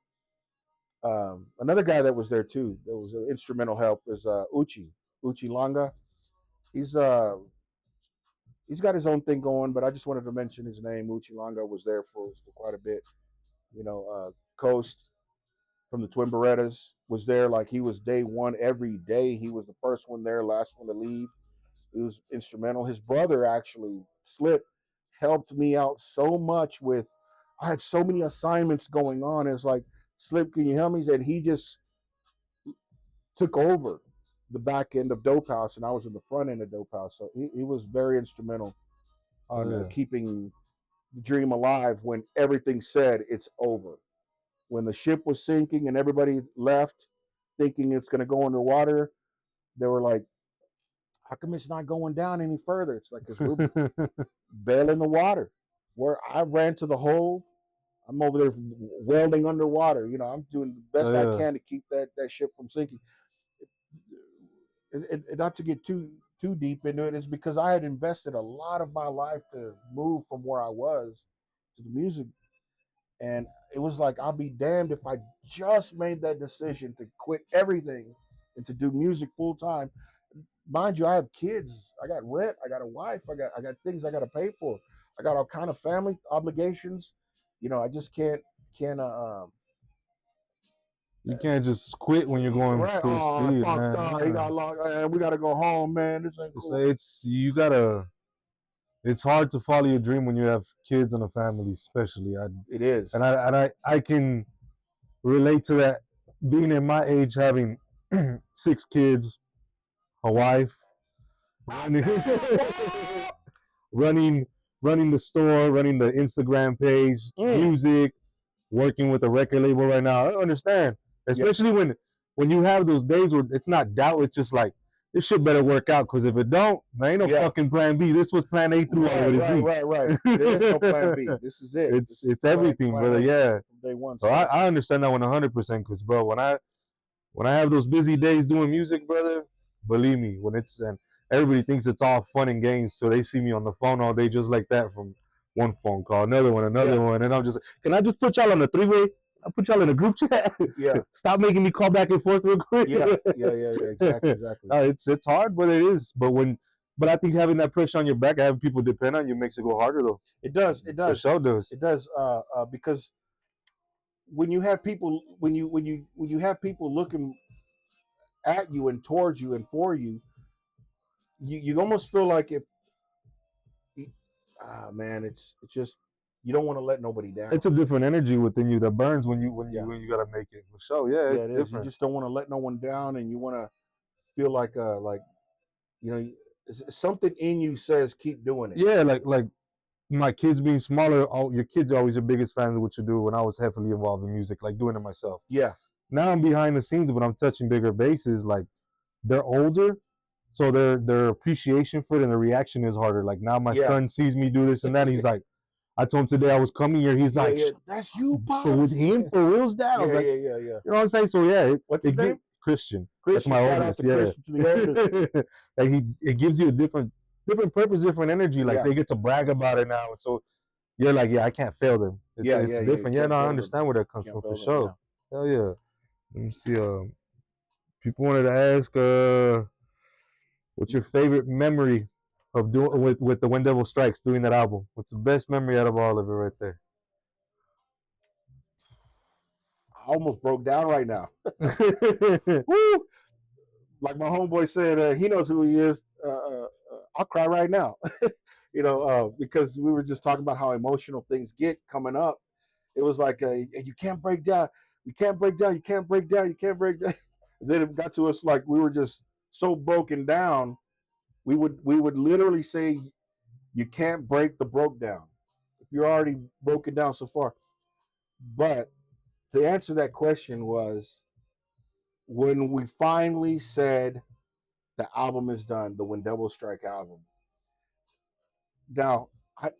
Speaker 3: another guy that was there too, that was an instrumental help is Uchi Langa. He's uh he's got his own thing going, but I just wanted to mention his name. Uchi Langa was there for quite a bit. Coast from the Twin Berettas was there, like he was day one every day. He was the first one there, last one to leave. He was instrumental. His brother actually, Slip, helped me out so much with. I had so many assignments going on. It's like, Slip, can you help me? And he just took over the back end of Dope House, and I was in the front end of Dope House. So he was very instrumental on keeping the dream alive when everything said it's over. When the ship was sinking and everybody left thinking it's going to go underwater, they were like, how come it's not going down any further? It's like, because we're bailing the water. Where I ran to the hole, I'm over there welding underwater. I'm doing the best I can to keep that ship from sinking. And not to get too deep into it, is because I had invested a lot of my life to move from where I was to the music. And it was like, I'll be damned if I just made that decision to quit everything and to do music full time. Mind you, I have kids. I got rent. I got a wife. I got things I got to pay for. I got all kind of family obligations. I just can't.
Speaker 4: You can't just quit when you're going
Speaker 3: Right.
Speaker 4: full
Speaker 3: Oh,
Speaker 4: speed,
Speaker 3: fuck
Speaker 4: man.
Speaker 3: no. He got locked. We got to go home, man. This ain't cool.
Speaker 4: You gotta. It's hard to follow your dream when you have kids and a family, especially.
Speaker 3: It is.
Speaker 4: And I can relate to that. Being at my age, having 6 kids, a wife, running, running the store, running the Instagram page, music, working with a record label right now. I understand, especially when you have those days where it's not doubt. It's just like, this shit better work out, because if it don't, there ain't no fucking plan B. This was plan A through all of it.
Speaker 3: Right. There is no plan B. This is it.
Speaker 4: It's everything, brother. Yeah.
Speaker 3: From day one.
Speaker 4: So I understand that 100%, because, bro, when I have those busy days doing music, brother, believe me, and everybody thinks it's all fun and games till they see me on the phone all day just like that, from one phone call, another one, and I'm just like, can I just put y'all on a 3-way? I put y'all in a group chat.
Speaker 3: Yeah.
Speaker 4: Stop making me call back and forth real quick.
Speaker 3: Yeah. Exactly.
Speaker 4: It's hard, but it is. But I think having that pressure on your back, having people depend on you, makes it go harder, though.
Speaker 3: It does.
Speaker 4: The show does.
Speaker 3: It does. Because when you have people, when you have people looking at you and towards you and for you, you almost feel like, if man, it's just, you don't want to let nobody down.
Speaker 4: It's a different energy within you that burns when you
Speaker 3: Yeah.
Speaker 4: gotta make it for sure. Yeah,
Speaker 3: Yeah,
Speaker 4: it's
Speaker 3: it is.
Speaker 4: different.
Speaker 3: You just don't want to let no one down, and you want to feel like you know, something in you says keep doing it.
Speaker 4: Yeah, like my kids being smaller. Your kids are always your biggest fans of what you do. When I was heavily involved in music, like doing it myself.
Speaker 3: Yeah,
Speaker 4: Now I'm behind the scenes, but I'm touching bigger bases. Like they're older, so their appreciation for it and the reaction is harder. Like now my
Speaker 3: yeah.
Speaker 4: son sees me do this and that. He's like, I told him today I was coming here. He's
Speaker 3: Yeah,
Speaker 4: like,
Speaker 3: yeah. That's you,
Speaker 4: for with
Speaker 3: pops.
Speaker 4: him, for reals, dad. I was
Speaker 3: Yeah,
Speaker 4: like,
Speaker 3: yeah, yeah.
Speaker 4: you know what I'm saying? So yeah,
Speaker 3: What's his name?
Speaker 4: Christian. That's
Speaker 3: Christian.
Speaker 4: my
Speaker 3: Shout out
Speaker 4: oldest.
Speaker 3: to
Speaker 4: Yeah.
Speaker 3: Christian, to the oldest.
Speaker 4: Like it gives you a different purpose, different energy. Like
Speaker 3: Yeah.
Speaker 4: they get to brag about it now, and so you're like, yeah, I can't fail them. It's
Speaker 3: Yeah,
Speaker 4: it's
Speaker 3: yeah, yeah. You
Speaker 4: different. Yeah,
Speaker 3: can't
Speaker 4: no, I
Speaker 3: fail them.
Speaker 4: understand where that comes
Speaker 3: Can't
Speaker 4: from for
Speaker 3: fail them.
Speaker 4: sure. Hell yeah. Let me see. People wanted to ask, what's your favorite memory of doing with the When Devil Strikes, doing that album? What's the best memory out of all of it right there?
Speaker 3: I almost broke down right now. Woo! Like my homeboy said, he knows who he is. I'll cry right now. Because we were just talking about how emotional things get coming up. It was like, you can't break down. You can't break down. You can't break down. You can't break down. And then it got to us like we were just so broken down. We would literally say, you can't break the broke down. If you're already broken down so far. But to answer that question was when we finally said the album is done, the When Devil Strike album. Now,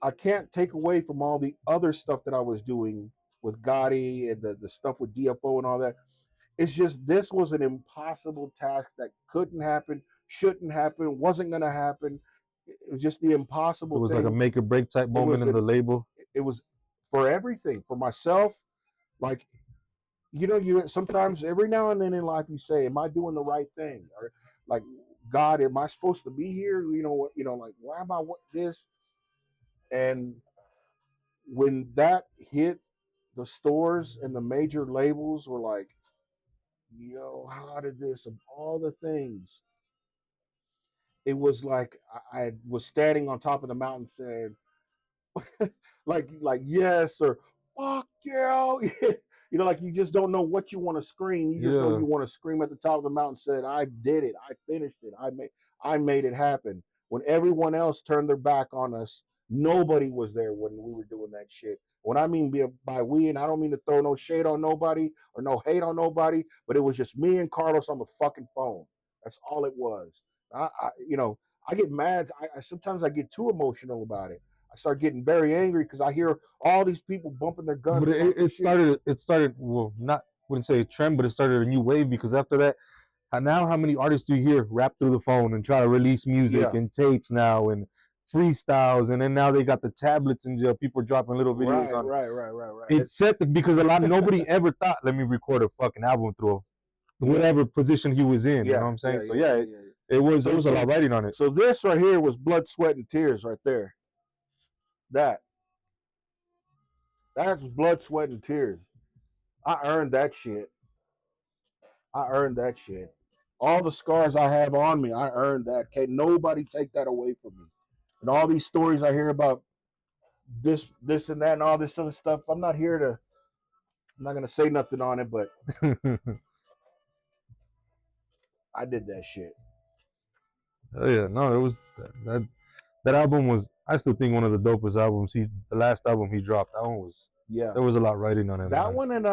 Speaker 3: I can't take away from all the other stuff that I was doing with Gotti and the stuff with DFO and all that. It's just this was an impossible task that couldn't happen, shouldn't happen, wasn't going to happen. It was just the impossible
Speaker 4: It was
Speaker 3: thing.
Speaker 4: like a make or break type moment in the label.
Speaker 3: It was for everything, for myself. Like, you sometimes every now and then in life you say, am I doing the right thing? Or like, God, am I supposed to be here? Like, why am I this? And when that hit, the stores and the major labels were like, yo, how did this, of all the things, it was like I was standing on top of the mountain saying, like yes, or fuck yeah. Like you just don't know what you want to scream. You just know you want to scream at the top of the mountain, said, I did it, I finished it, I made it happen. When everyone else turned their back on us, nobody was there when we were doing that shit. When I mean by we, and I don't mean to throw no shade on nobody or no hate on nobody, but it was just me and Carlos on the fucking phone. That's all it was. I get mad. I sometimes I get too emotional about it. I start getting very angry because I hear all these people bumping their guns.
Speaker 4: But it started, well, not wouldn't say a trend, but it started a new wave because after that, now how many artists do you hear rap through the phone and try to release music and tapes now and freestyles, and then now they got the tablets and people are dropping little videos on it.
Speaker 3: Right.
Speaker 4: It's set because nobody ever thought, let me record a fucking album through whatever position he was in. You know what I'm saying? It was a lot writing on it.
Speaker 3: So this right here was blood, sweat, and tears right there. That's blood, sweat, and tears. I earned that shit. All the scars I have on me, I earned that. Can't nobody take that away from me. And all these stories I hear about this and that and all this other stuff, I'm not gonna say nothing on it, but I did that shit.
Speaker 4: Oh yeah, no, it was that album was, I still think, one of the dopest albums. The last album he dropped, that one was, there was a lot writing on it.
Speaker 3: That
Speaker 4: man.
Speaker 3: one and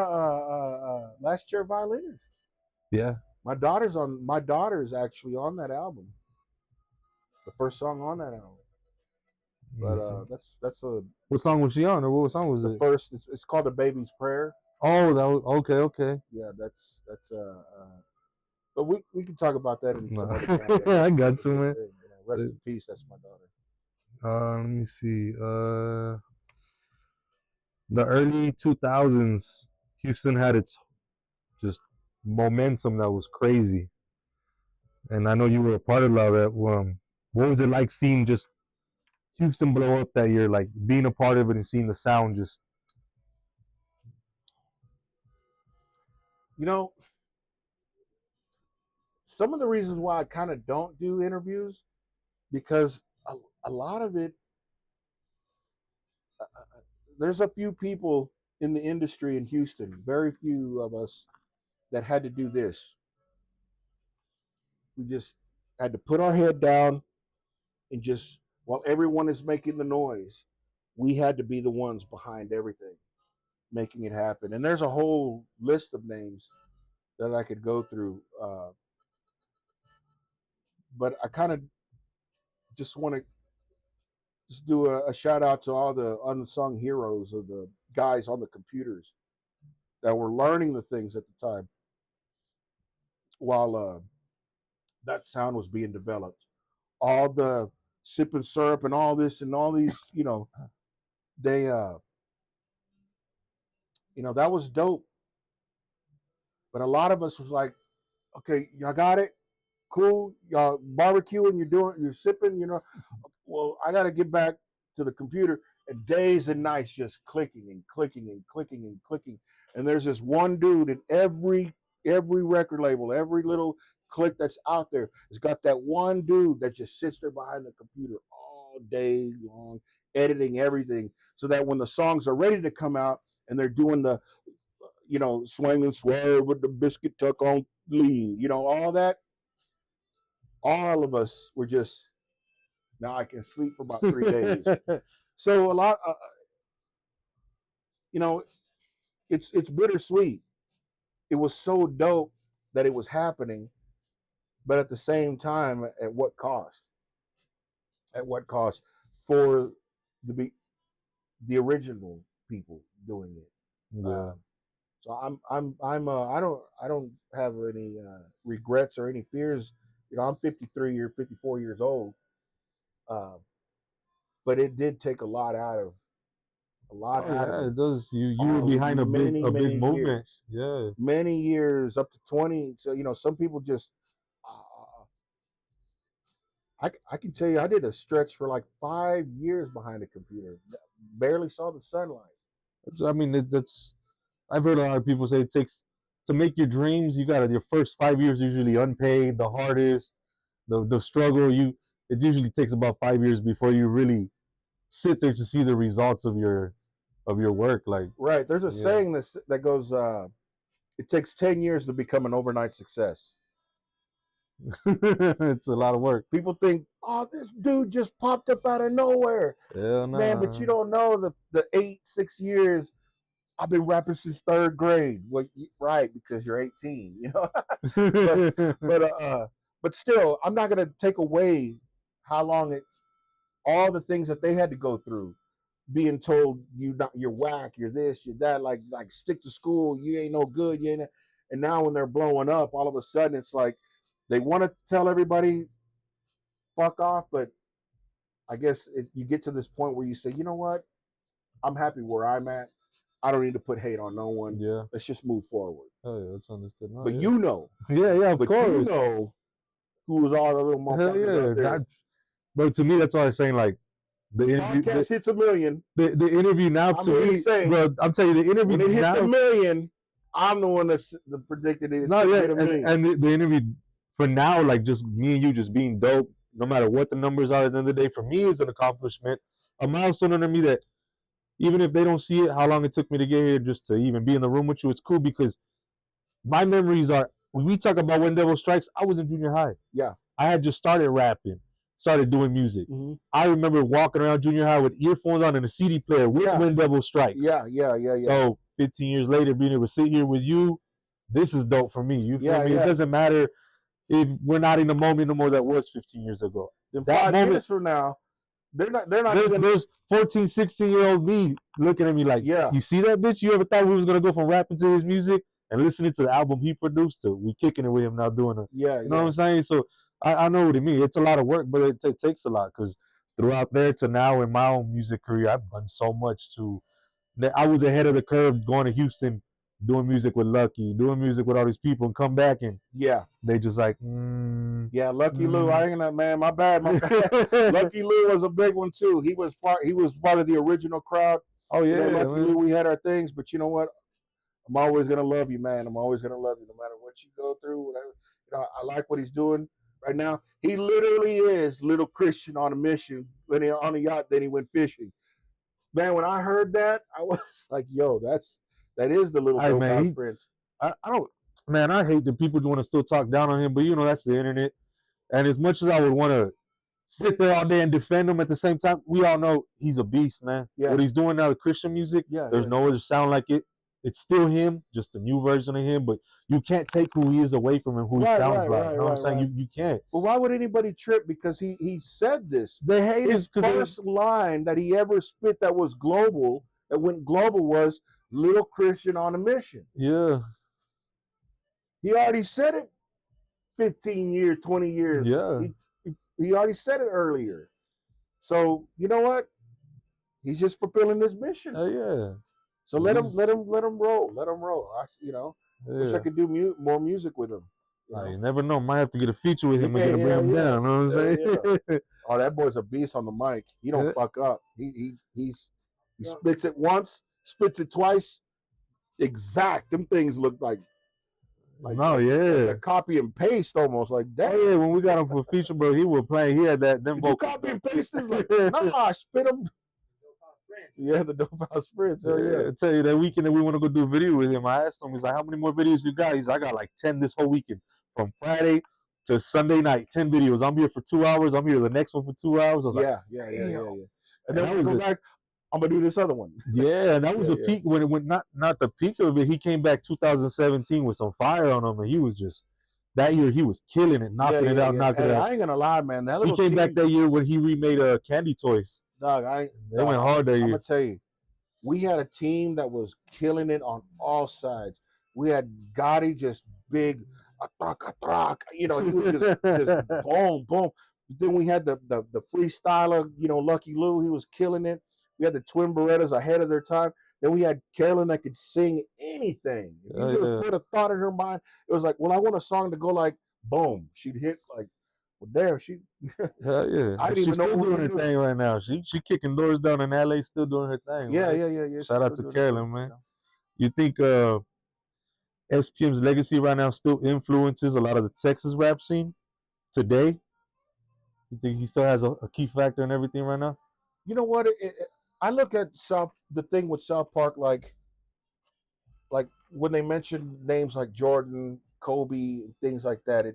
Speaker 3: Last Chair Violinist.
Speaker 4: Yeah.
Speaker 3: My daughter's actually on that album. The first song on that album. But that's a.
Speaker 4: What song was she on, or what song was it?
Speaker 3: First, it's called "A Baby's Prayer."
Speaker 4: Oh, that was okay.
Speaker 3: Yeah, that's But we can talk about that in some other time.
Speaker 4: I got you, man.
Speaker 3: Rest in peace. That's my daughter.
Speaker 4: Let me see. The early 2000s, Houston had its just momentum that was crazy, and I know you were a part of that. What was it like seeing just Houston blow up that year, like being a part of it and seeing the sound just?
Speaker 3: Some of the reasons why I kind of don't do interviews, because a lot of it, there's a few people in the industry in Houston, very few of us that had to do this. We just had to put our head down and just, while everyone is making the noise, we had to be the ones behind everything, making it happen. And there's a whole list of names that I could go through, but I kind of just want to just do a shout out to all the unsung heroes of the guys on the computers that were learning the things at the time while that sound was being developed. All the sipping syrup and all this and all these, they, that was dope. But a lot of us was like, okay, y'all got it, cool, y'all barbecuing, you're sipping, well, I got to get back to the computer, and days and nights just clicking and clicking and clicking and clicking. And there's this one dude in every record label, every little click that's out there, has got that one dude that just sits there behind the computer all day long, editing everything, so that when the songs are ready to come out and they're doing the, swing and swerve with the biscuit tuck on lean, all that, all of us were just, now I can sleep for about 3 days. So a lot, it's bittersweet. It was so dope that it was happening, but at the same time, at what cost? At what cost for the original people doing it?
Speaker 4: Yeah.
Speaker 3: So I don't have any regrets or any fears. I'm 53 or 54 years old, but it did take a lot out of
Speaker 4: Yeah,
Speaker 3: me.
Speaker 4: it does. You were behind a big movement.
Speaker 3: Years,
Speaker 4: Yeah.
Speaker 3: many years, up to 20. So some people just. I can tell you, I did a stretch for like 5 years behind a computer. Barely saw the sunlight.
Speaker 4: I mean, that's. I've heard a lot of people say it takes to make your dreams. You got your first 5 years usually unpaid, the hardest, the struggle. It usually takes about 5 years before you really sit there to see the results of your work. Like,
Speaker 3: Right. There's a
Speaker 4: yeah.
Speaker 3: saying that goes, it takes 10 years to become an overnight success.
Speaker 4: It's a lot of work.
Speaker 3: People think, oh, this dude just popped up out of nowhere.
Speaker 4: Hell nah.
Speaker 3: Man, but you don't know the 6 years I've been rapping since third grade. Well, right, because you're 18, but still, I'm not gonna take away how long all the things that they had to go through, being told you're whack, you're this, you're that, like stick to school, you ain't no good, you ain't. And now when they're blowing up, all of a sudden it's like they want to tell everybody fuck off, but I guess you get to this point where you say, you know what, I'm happy where I'm at. I don't need to put hate on no one.
Speaker 4: Yeah.
Speaker 3: Let's just move forward.
Speaker 4: Oh yeah, that's understood.
Speaker 3: But
Speaker 4: yeah.
Speaker 3: Yeah,
Speaker 4: of course.
Speaker 3: You know who was all the little motherfuckers out there.
Speaker 4: But to me, that's all I'm saying. Like the interview
Speaker 3: hits a million.
Speaker 4: The interview now to me, bro, I'm telling you, the interview
Speaker 3: when it hits
Speaker 4: now,
Speaker 3: a million, I'm the one that's predicted it.
Speaker 4: No, yeah, and the interview for now, like just me and you just being dope, no matter what the numbers are at the end of the day, for me is an accomplishment, a milestone under me that even if they don't see it, how long it took me to get here just to even be in the room with you, it's cool because my memories are, when we talk about When Devil Strikes, I was in junior high.
Speaker 3: Yeah.
Speaker 4: I had just started rapping, started doing music.
Speaker 3: Mm-hmm.
Speaker 4: I remember walking around junior high with earphones on and a CD player with When Devil Strikes.
Speaker 3: Yeah.
Speaker 4: So 15 years later, being able to sit here with you, this is dope for me. You feel me?
Speaker 3: Yeah.
Speaker 4: It doesn't matter if we're not in the moment no more that was 15 years ago.
Speaker 3: Then 5 years from now, they're not
Speaker 4: there's 14, 16-year-old me looking at me like, you see that bitch? You ever thought we was gonna go from rapping to his music and listening to the album he produced to we kicking it with him now doing it? You know what I'm saying? So I know what it means. It's a lot of work, but it takes a lot because throughout there to now in my own music career, I've done so much to. I was ahead of the curve going to Houston, doing music with Lucky, doing music with all these people, and come back and they just like,
Speaker 3: Lucky Lou. I ain't gonna, man. My bad. Lucky Lou was a big one too. He was part of the original crowd.
Speaker 4: Oh yeah,
Speaker 3: Lucky Lou. We had our things, but you know what? I'm always gonna love you, man. I'm always gonna love you, no matter what you go through. Whatever. I like what he's doing right now. He literally is little Christian on a mission. When he on a yacht, then he went fishing. Man, when I heard that, I was like, "Yo, that is the little
Speaker 4: Hey
Speaker 3: dope
Speaker 4: man,
Speaker 3: house prince."
Speaker 4: I don't, man. I hate that people want to still talk down on him, but you know that's the internet. And as much as I would want to sit there all day and defend him, at the same time, we all know he's a beast, man.
Speaker 3: Yeah.
Speaker 4: What he's doing now, the Christian music,
Speaker 3: Yeah,
Speaker 4: there's no other sound like it. It's still him, just a new version of him, but you can't take who he is away from him, who he sounds like. You know what I'm saying? You can't.
Speaker 3: But why would anybody trip? Because he said this.
Speaker 4: They hate
Speaker 3: His first line that he ever spit that was global, that went global, was "Little Christian on a mission."
Speaker 4: Yeah.
Speaker 3: He already said it 15 years, 20 years.
Speaker 4: Yeah.
Speaker 3: He already said it earlier. So you know what? He's just fulfilling his mission.
Speaker 4: Oh yeah.
Speaker 3: So let him roll. Let him roll. Wish I could do more music with him.
Speaker 4: You never know. Might have to get a feature with him and get to bring him down. You know what I'm saying?
Speaker 3: Oh, that boy's a beast on the mic. He don't fuck up. He spits it once, spits it twice. Exact. Them things look like
Speaker 4: like
Speaker 3: a copy and paste almost. Like that.
Speaker 4: Oh, yeah, when we got him for a feature, bro, he was playing. He had that. Them vocals.
Speaker 3: Copy and paste is like, nah, I spit them. Yeah, the Dope House Prince. Yeah.
Speaker 4: I tell you, that weekend that we want to go do a video with him, I asked him, he's like, how many more videos you got? He's like, I got like 10 this whole weekend. From Friday to Sunday night, 10 videos. I'm here for 2 hours. I'm here the next one for 2 hours. I was
Speaker 3: yeah. And then when we go back, I'm going to do this other one.
Speaker 4: Yeah, and that was a peak when it went, not the peak of it. He came back 2017 with some fire on him, and he was just, that year he was killing it, knocking it out.
Speaker 3: I ain't going to lie, man.
Speaker 4: He came back that year when he remade Candy Toys.
Speaker 3: Dog,
Speaker 4: they went hard that year.
Speaker 3: I'm going to tell you, we had a team that was killing it on all sides. We had Gotti just big, you know, he was just boom, boom. Then we had the freestyler, you know, Lucky Lou, he was killing it. We had the Twin Berettas ahead of their time. Then we had Carolyn that could sing anything. If you just put a thought in her mind, it was like, well, I want a song to go like, boom. She'd hit like, well, damn, she.
Speaker 4: Hell yeah. I didn't even know still doing her thing right now. She kicking doors down in LA, still doing her thing.
Speaker 3: Yeah,
Speaker 4: man.
Speaker 3: Yeah.
Speaker 4: Shout out to Carolyn, man. You think SPM's legacy right now still influences a lot of the Texas rap scene today? You think he still has a key factor in everything right now?
Speaker 3: You know what? I look at the thing with South Park, like when they mention names like Jordan, Kobe, things like that.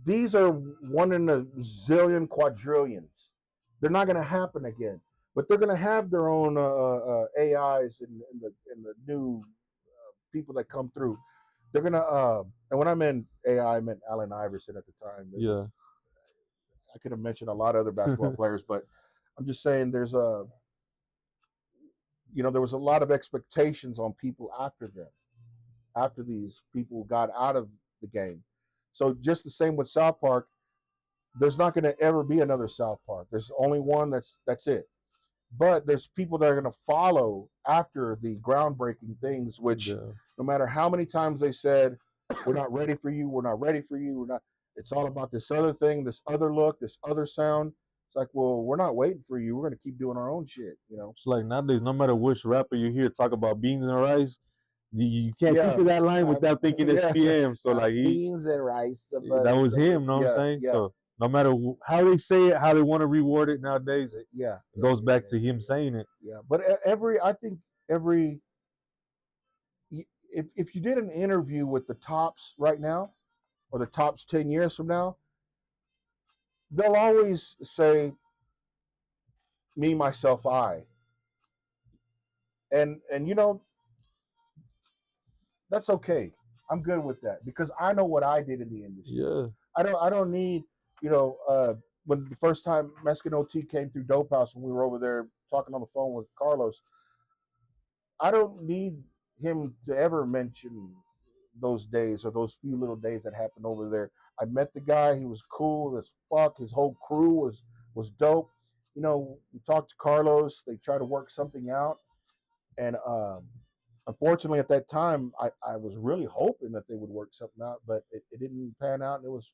Speaker 3: These are one in a zillion quadrillions. They're not going to happen again, but they're going to have their own AIs and the new people that come through. They're going to, and when I meant AI, I meant Allen Iverson at the time. I could have mentioned a lot of other basketball players, but I'm just saying there was a lot of expectations on people after them, after these people got out of the game. So just the same with South Park, there's not going to ever be another South Park. There's only one. That's it. But there's people that are going to follow after the groundbreaking things, which no matter how many times they said, we're not ready for you, we're not ready for you, we're not. It's all about this other thing, this other look, this other sound. It's like, well, we're not waiting for you. We're going to keep doing our own shit, you know?
Speaker 4: It's like nowadays, no matter which rapper you hear talk about beans and rice, you can't think of that line without thinking SPM. So like
Speaker 3: beans and rice.
Speaker 4: That was him, know what I'm saying? Yeah. So no matter how they say it, how they want to reward it nowadays, it goes back to him saying it.
Speaker 3: Yeah, but I think if you did an interview with the tops right now, or the tops 10 years from now, they'll always say, me, myself, I. And you know, that's okay. I'm good with that because I know what I did in the industry.
Speaker 4: Yeah.
Speaker 3: I don't need, you know, when the first time Meskin OT came through Dope House when we were over there talking on the phone with Carlos, I don't need him to ever mention those days or those few little days that happened over there. I met the guy. He was cool as fuck. His whole crew was dope. You know, we talked to Carlos. They tried to work something out. And unfortunately, at that time, I was really hoping that they would work something out, but it didn't pan out. And it was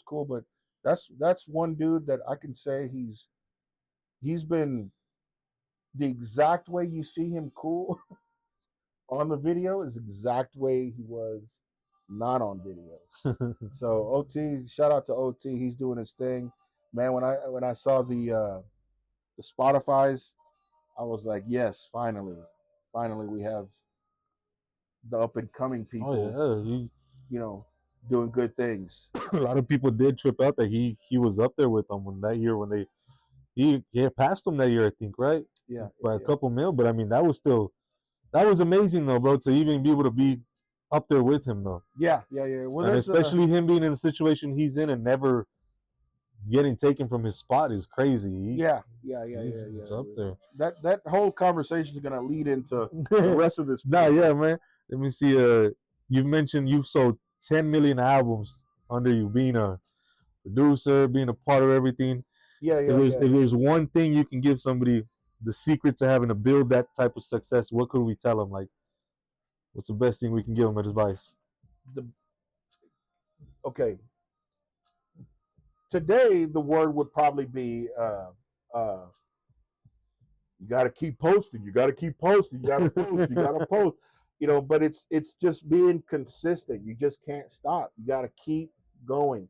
Speaker 3: cool. But that's one dude that I can say he's been the exact way you see him cool on the video is the exact way he was not on video. So OT, shout out to OT. He's doing his thing. Man, when I saw the the Spotify's, I was like, yes, finally we have the up and coming people,
Speaker 4: Oh yeah,
Speaker 3: you know, doing good things.
Speaker 4: a lot of people did trip out that he was up there with them when that year when he had passed them that year, I think, right?
Speaker 3: Yeah,
Speaker 4: By a
Speaker 3: yeah,
Speaker 4: couple mil, but I mean that was amazing though, bro, to even be able to be up there with him though,
Speaker 3: yeah. Well,
Speaker 4: and
Speaker 3: there's
Speaker 4: especially him being in the situation he's in and never getting taken from his spot is crazy. He's up there.
Speaker 3: That whole conversation is gonna lead into the rest of this.
Speaker 4: Nah, yeah, man. Let me see. You've mentioned you've sold 10 million albums under you, being a producer, being a part of everything.
Speaker 3: Yeah,
Speaker 4: If there's one thing you can give somebody the secret to having to build that type of success, what could we tell them? Like, what's the best thing we can give them as advice?
Speaker 3: Okay. Today, the word would probably be you got to keep posting. You got to keep posting. You got to post. You got to post. You know, but it's just being consistent. You just can't stop. You got to keep going.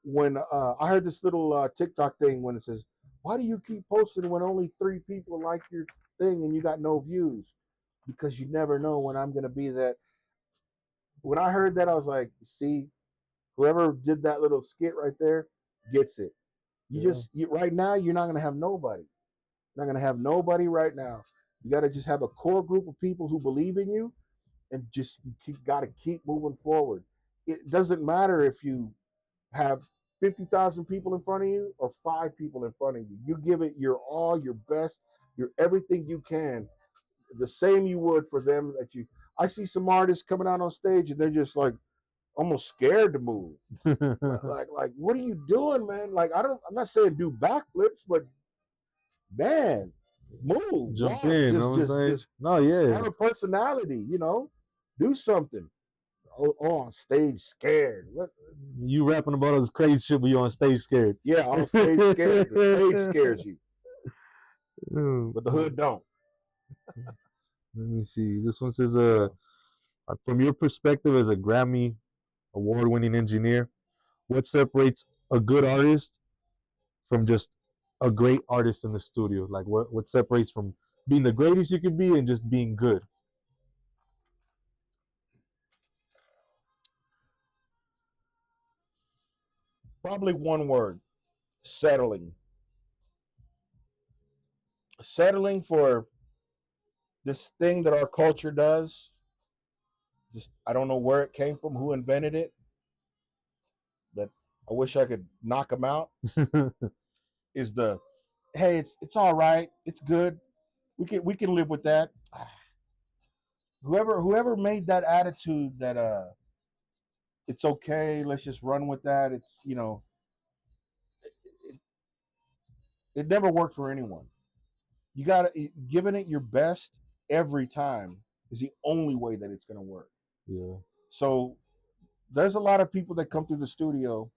Speaker 3: When I heard this little TikTok thing when it says, "Why do you keep posting when only 3 people like your thing and you got no views?" Because you never know when I'm gonna be that. When I heard that, I was like, "See, whoever did that little skit right there gets it." Right now, you're not gonna have nobody. Not going to have nobody right now. You got to just have a core group of people who believe in you, and just got to keep moving forward. It doesn't matter if you have 50,000 people in front of you or 5 people in front of you. You give it your all, your best, your everything you can, the same you would for them that you. I see some artists coming out on stage and they're just like almost scared to move. like, what are you doing, man? Like, I'm not saying do backflips, but man, move,
Speaker 4: Jump
Speaker 3: walk,
Speaker 4: in, you know what I'm saying? No, yeah.
Speaker 3: have a personality, do something. On stage scared. What?
Speaker 4: You rapping about all this crazy shit, but you on stage scared.
Speaker 3: Yeah, on stage scared. The stage scares you, but the hood don't.
Speaker 4: Let me see. This one says, from your perspective as a Grammy award-winning engineer, what separates a good artist from just a great artist in the studio? Like, what separates from being the greatest you can be and just being good?
Speaker 3: Probably one word: settling. Settling for this thing that our culture does. Just I don't know where it came from, who invented it, but I wish I could knock them out. Is the hey, it's all right, it's good. We can live with that. Whoever made that attitude that it's okay, let's just run with that. It's it never worked for anyone. You got to giving it your best every time is the only way that it's going to work.
Speaker 4: Yeah.
Speaker 3: So there's a lot of people that come through the studio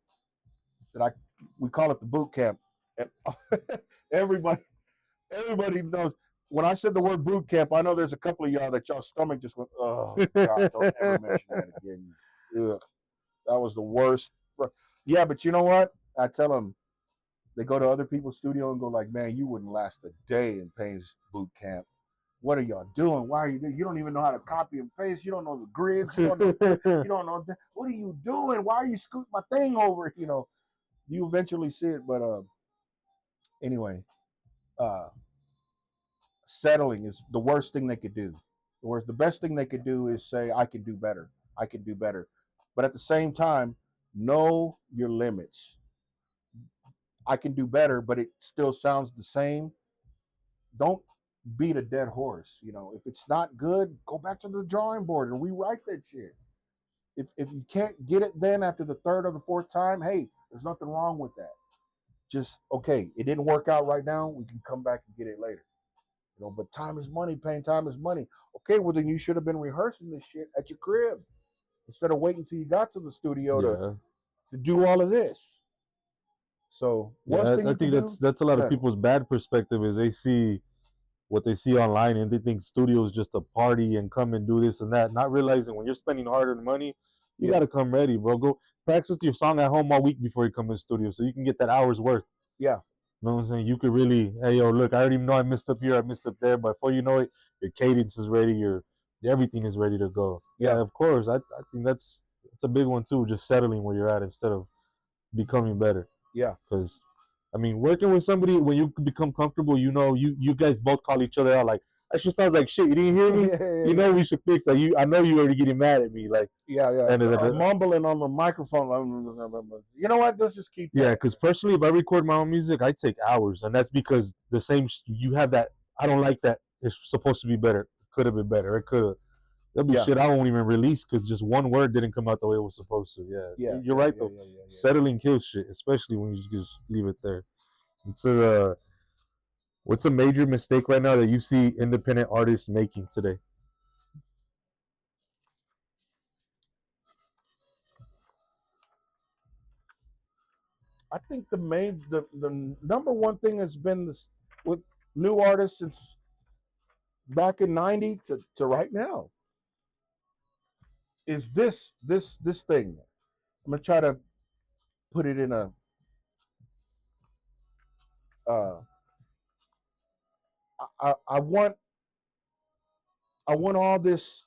Speaker 3: that we call it the boot camp, and everybody knows when I said the word boot camp. I know there's a couple of y'all that y'all stomach just went, oh God, don't ever mention that again. Ugh, that was the worst. Yeah, but you know what? I tell them, they go to other people's studio and go like, man, you wouldn't last a day in Payne's boot camp. What are y'all doing? Why are you doing? You don't even know how to copy and paste. You don't know the grids. You don't know. What are you doing? Why are you scooting my thing over? You eventually see it. But anyway, settling is the worst thing they could do. The best thing they could do is say, I can do better. I can do better. But at the same time, know your limits. I can do better, but it still sounds the same. Don't beat a dead horse. If it's not good, go back to the drawing board and rewrite that shit. If you can't get it then after the third or the fourth time, hey, there's nothing wrong with that. Just okay, it didn't work out right now. We can come back and get it later. But time is money. Paying time is money. Okay, well then you should have been rehearsing this shit at your crib instead of waiting till you got to the studio to do all of this. So
Speaker 4: I think that's a lot of people's bad perspective is they see what they see online and they think studio is just a party and come and do this and that, not realizing when you're spending hard-earned money, you got to come ready, bro. Go practice your song at home all week before you come in the studio so you can get that hour's worth.
Speaker 3: Yeah.
Speaker 4: You know what I'm saying? You could really, hey yo, look, I already know I messed up here, I messed up there, but before you know it, your cadence is ready, your everything is ready to go. Yeah,
Speaker 3: Yeah.
Speaker 4: of course. I think it's a big one too, just settling where you're at instead of becoming better.
Speaker 3: Yeah.
Speaker 4: Because I mean, working with somebody when you become comfortable, you know, you guys both call each other out like that shit sounds like shit. You didn't hear me? You know we should fix that. I know you already getting mad at me. Like
Speaker 3: Yeah. Or mumbling on the microphone. You know what? Let's just keep that.
Speaker 4: yeah, because personally, if I record my own music, I take hours, and that's because the same you have that. I don't like that. It's supposed to be better. Could have been better. It could have. There'll be shit I won't even release because just one word didn't come out the way it was supposed to. You're right though. Settling kills shit, especially when you just leave it there. It's what's a major mistake right now that you see independent artists making today?
Speaker 3: I think the number one thing has been this with new artists since back in '90 to right now is this thing. I'm gonna try to put it in a uh, I want all this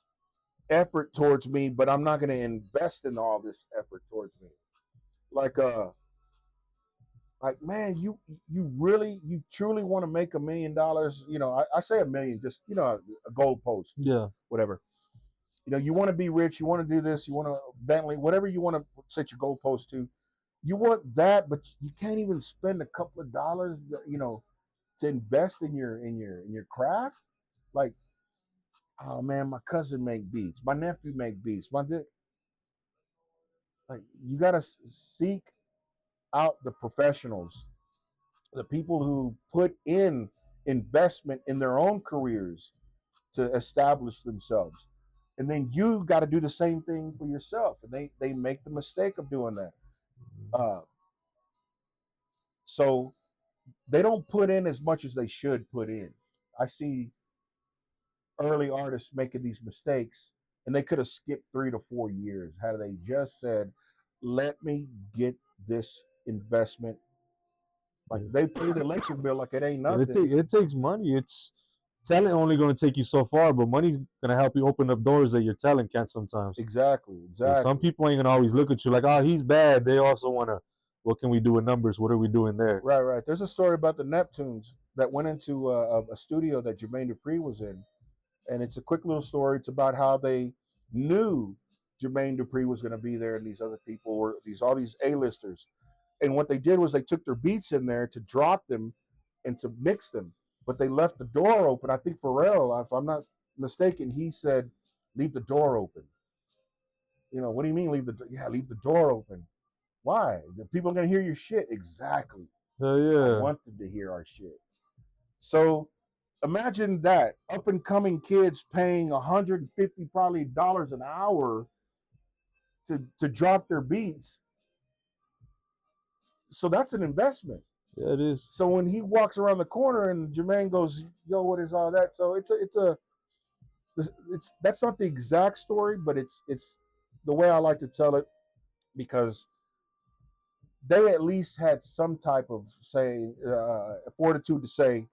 Speaker 3: effort towards me, but I'm not gonna invest in all this effort towards me. Like man, you truly want to make $1 million? You know, I say a million, just a goalpost, whatever. You know, you want to be rich, you want to do this, you want to Bentley, whatever you want to set your goalpost to. You want that, but you can't even spend a couple of dollars, to invest in your craft. Like, oh man, my cousin make beats, my nephew make beats, like you gotta seek out the professionals, the people who put in investment in their own careers to establish themselves. And then you got to do the same thing for yourself. And they make the mistake of doing that. Uh, so they don't put in as much as they should put in. I see early artists making these mistakes, and they could have skipped 3 to 4 years had they just said, "Let me get this investment." Like they pay the electric bill like it ain't nothing.
Speaker 4: It takes money. It's talent only going to take you so far, but money's going to help you open up doors that your talent can't sometimes.
Speaker 3: Exactly.
Speaker 4: Some people ain't going to always look at you like, oh, he's bad. They also want to, what can we do with numbers? What are we doing there?
Speaker 3: Right. There's a story about the Neptunes that went into a studio that Jermaine Dupri was in, and it's a quick little story. It's about how they knew Jermaine Dupri was going to be there, and these other people were all these A-listers. And what they did was they took their beats in there to drop them and to mix them, but they left the door open. I think Pharrell, if I'm not mistaken, he said, "Leave the door open." You know, what do you mean leave leave the door open? Why? The people are going to hear your shit. Exactly. I want them to hear our shit. So imagine that up and coming kids paying $150 probably dollars an hour to drop their beats. So that's an investment.
Speaker 4: Yeah, it is.
Speaker 3: So when he walks around the corner and Jermaine goes, "Yo, what is all that?" So it's that's not the exact story, but it's the way I like to tell it, because they at least had some type of fortitude to say,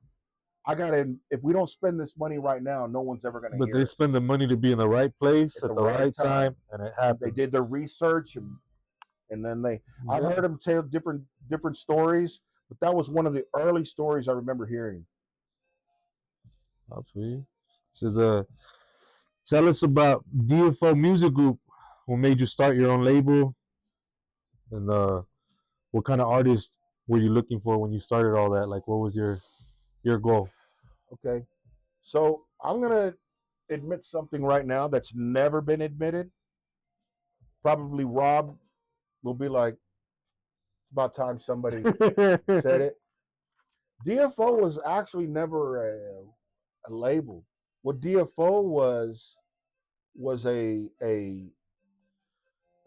Speaker 3: "I gotta. If we don't spend this money right now, no one's ever gonna."
Speaker 4: But they spend the money to be in the right place at the right time, and it happens.
Speaker 3: They did their research, and then I've heard them tell different stories, but that was one of the early stories I remember hearing.
Speaker 4: Absolutely. Says, tell us about DFO Music Group. What made you start your own label, and what kind of artist were you looking for when you started all that? Like, what was your goal?
Speaker 3: Okay, so I'm gonna admit something right now that's never been admitted. Probably Rob will be like, "It's about time somebody said it." DFO was actually never a label. What DFO was a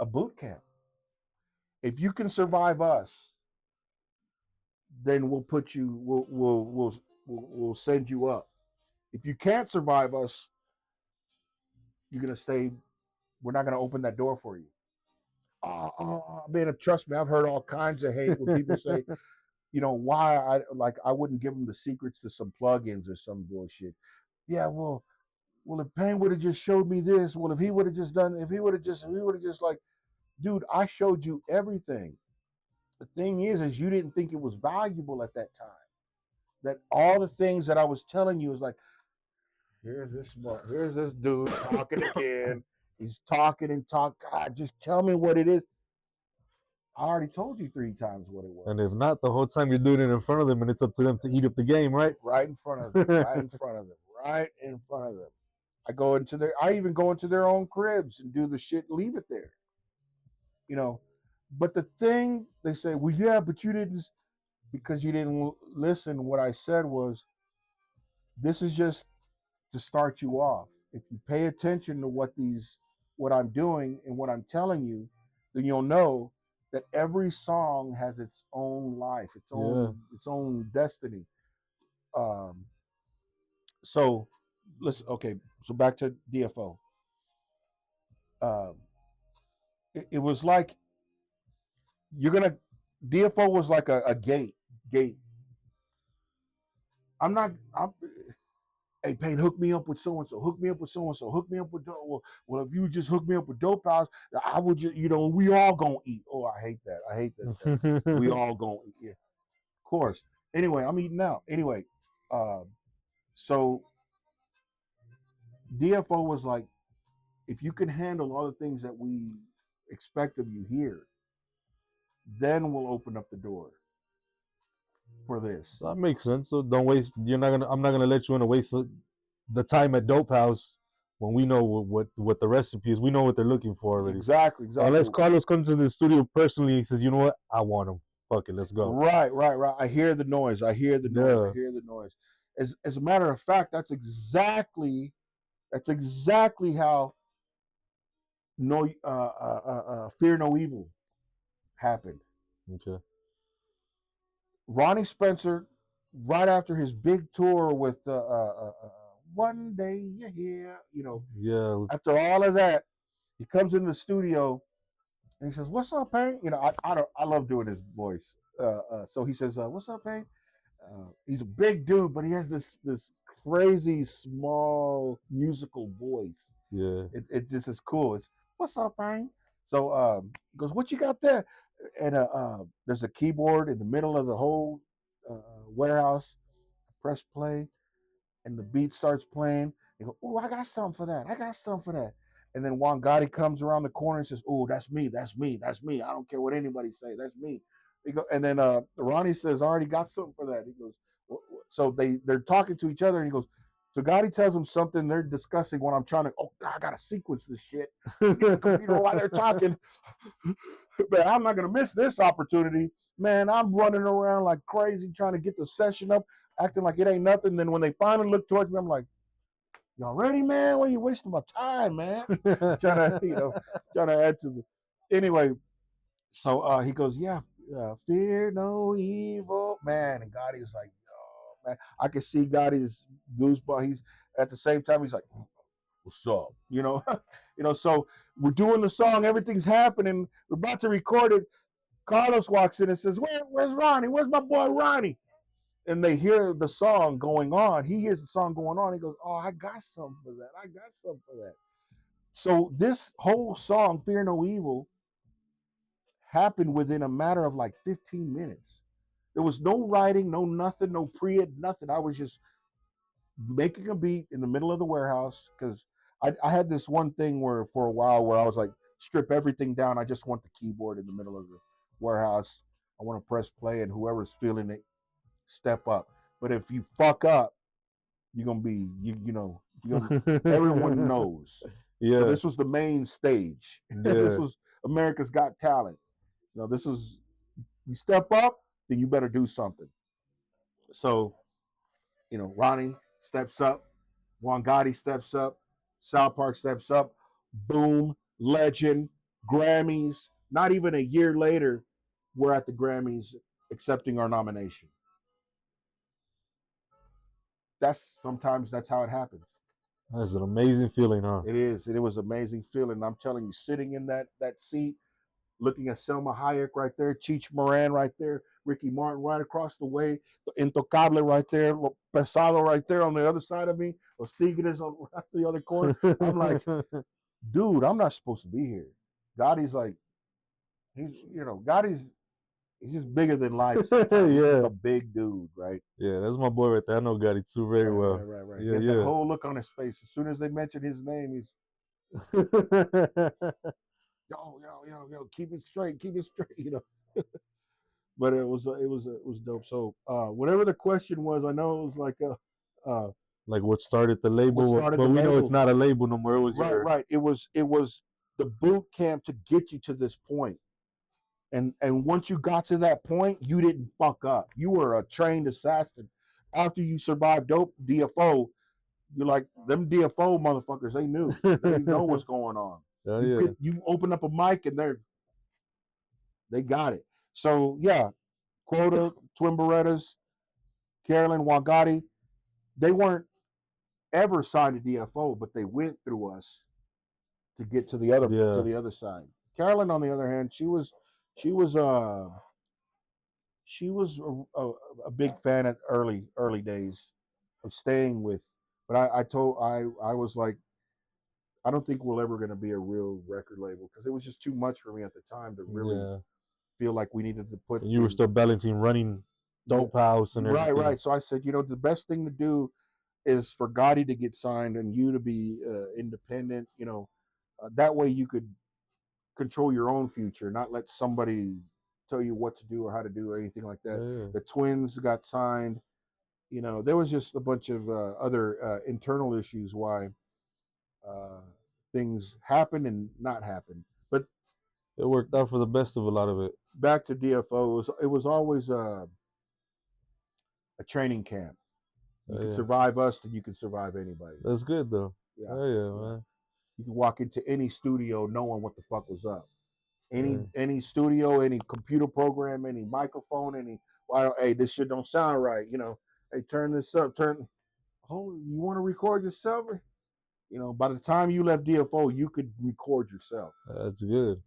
Speaker 3: boot camp. If you can survive us, then we'll put you. We'll send you up. If you can't survive us, you're gonna stay. We're not gonna open that door for you. Man, trust me, I've heard all kinds of hate when people say, you know, why I wouldn't give him the secrets to some plugins or some bullshit. Yeah, well, if Payne would have just showed me this, well, if he would have just done, if he would have just like, dude, I showed you everything. The thing is you didn't think it was valuable at that time. That all the things that I was telling you is like, here's this dude talking again. He's talking and talk. God, just tell me what it is. I already told you 3 times what it was.
Speaker 4: And if not, the whole time you're doing it in front of them, and it's up to them to eat up the game, right?
Speaker 3: Right in front of them. Right in front of them. Right in front of them. I even go into their own cribs and do the shit, leave it there. You know, but the thing they say, well, yeah, but you didn't, because you didn't listen. What I said was, this is just to start you off. If you pay attention to what I'm doing and what I'm telling you, then you'll know that every song has its own life, its own destiny. Um, so let's okay. So back to DFO. Um, it was like you're gonna DFO was like a gate. I'm not. Hey, Payne, hook me up with so and so. Hook me up with so and so. Hook me up with well, if you just hook me up with Dope House, I would just, we all gonna eat. Oh, I hate that. I hate that. We all gonna eat. Yeah, of course. Anyway, I'm eating out. Anyway, so DFO was like, if you can handle all the things that we expect of you here, then we'll open up the door for this.
Speaker 4: That makes sense. So don't waste. I'm not gonna let you in to waste the time at Dope House when we know what the recipe is. We know what they're looking for already.
Speaker 3: Exactly.
Speaker 4: Unless Carlos comes to the studio personally, he says, "You know what? I want them. Fuck it, let's go."
Speaker 3: Right. I hear the noise. I hear the noise. As a matter of fact, that's exactly how Fear No Evil happened.
Speaker 4: Okay.
Speaker 3: Ronnie Spencer, right after his big tour with One Day You're Here,
Speaker 4: Yeah.
Speaker 3: after all of that, he comes in the studio and he says, "What's up, Payne?" I love doing his voice. So he says, "What's up, Payne?" He's a big dude, but he has this crazy small musical voice.
Speaker 4: Yeah.
Speaker 3: It just is cool. It's, "What's up, Payne?" So he goes, "What you got there?" And there's a keyboard in the middle of the whole warehouse. I press play, and the beat starts playing. They go, "Oh, I got something for that. I got something for that." And then Juan Gotti comes around the corner and says, "Oh, that's me. That's me. That's me. I don't care what anybody say. That's me." And then Ronnie says, "I already got something for that." He goes, so they're talking to each other, and he goes, so Gotti tells him something. They're discussing what I'm trying to. Oh, God, I gotta sequence this shit. While they're talking, man, I'm not gonna miss this opportunity. Man, I'm running around like crazy trying to get the session up, acting like it ain't nothing. Then when they finally look towards me, I'm like, "Y'all ready, man? Why are you wasting my time, man?" trying to add to the. Anyway, so he goes, "Yeah, fear no evil, man." And Gotti's like, "Oh, man," I can see Gotti's goosebumps. He's at the same time, he's like, "What's up?" So we're doing the song, everything's happening. We're about to record it. Carlos walks in and says, "Where's Ronnie? Where's my boy Ronnie?" And they hear the song going on. He hears the song going on. He goes, "Oh, I got something for that. I got something for that." So this whole song, Fear No Evil, happened within a matter of like 15 minutes. There was no writing, no nothing, no pre-ed, nothing. I was just making a beat in the middle of the warehouse because I had this one thing where for a while where I was like, strip everything down. I just want the keyboard in the middle of the warehouse. I want to press play and whoever's feeling it, step up. But if you fuck up, you're gonna be everyone knows.
Speaker 4: Yeah.
Speaker 3: So this was the main stage.
Speaker 4: Yeah.
Speaker 3: This was America's Got Talent. This was, you step up, then you better do something. So, Ronnie steps up, Juan Gotti steps up, South Park steps up, boom, legend, Grammys. Not even a year later, we're at the Grammys accepting our nomination. Sometimes that's how it happens.
Speaker 4: That's an amazing feeling, huh?
Speaker 3: It is. It was an amazing feeling. I'm telling you, sitting in that seat, looking at Selma Hayek right there, Cheech Moran right there. Ricky Martin right across the way, Intocable right there, Pesado right there on the other side of me, Los Tigres on the other corner. I'm like, dude, I'm not supposed to be here. Gotti's like, Gotti's he's just bigger than life. Sometimes. He's just
Speaker 4: Yeah.
Speaker 3: a big dude, right?
Speaker 4: Yeah, that's my boy right there. I know Gotti too very well.
Speaker 3: Right.
Speaker 4: Yeah,
Speaker 3: He had
Speaker 4: yeah.
Speaker 3: that whole look on his face. As soon as they mentioned his name, he's yo, keep it straight, you know. But it was dope. So whatever the question was, I know it was like
Speaker 4: like what started the label,
Speaker 3: what started
Speaker 4: but
Speaker 3: the
Speaker 4: we know it's
Speaker 3: label.
Speaker 4: not a label no more. It was
Speaker 3: Right. It was the boot camp to get you to this point. And once you got to that point, you didn't fuck up. You were a trained assassin. After you survived dope DFO, you're like them DFO motherfuckers. They knew. They know what's going on.
Speaker 4: Oh, yeah.
Speaker 3: You open up a mic and they got it. So yeah, Quota, Twin Berettas, Carolyn Wagati, they weren't ever signed to DFO, but they went through us to get to the other side. Carolyn, on the other hand, she was a big fan at early days of staying with. But I was like, I don't think we're ever going to be a real record label because it was just too much for me at the time to really feel like we needed to put.
Speaker 4: And you were still balancing running Dope House and everything.
Speaker 3: Right. So I said, the best thing to do is for Gotti to get signed and you to be independent. That way you could control your own future, not let somebody tell you what to do or how to do or anything like that.
Speaker 4: Yeah.
Speaker 3: The twins got signed. There was just a bunch of other internal issues why things happened and not happened. But
Speaker 4: it worked out for the best of a lot of it.
Speaker 3: Back to DFO, it was always a training camp. You can survive us, then you can survive anybody.
Speaker 4: That's good though.
Speaker 3: Yeah,
Speaker 4: man.
Speaker 3: You can walk into any studio knowing what the fuck was up. Any studio, any computer program, any microphone, hey, this shit don't sound right. Hey, turn this up. You want to record yourself? By the time you left DFO, you could record yourself.
Speaker 4: That's good.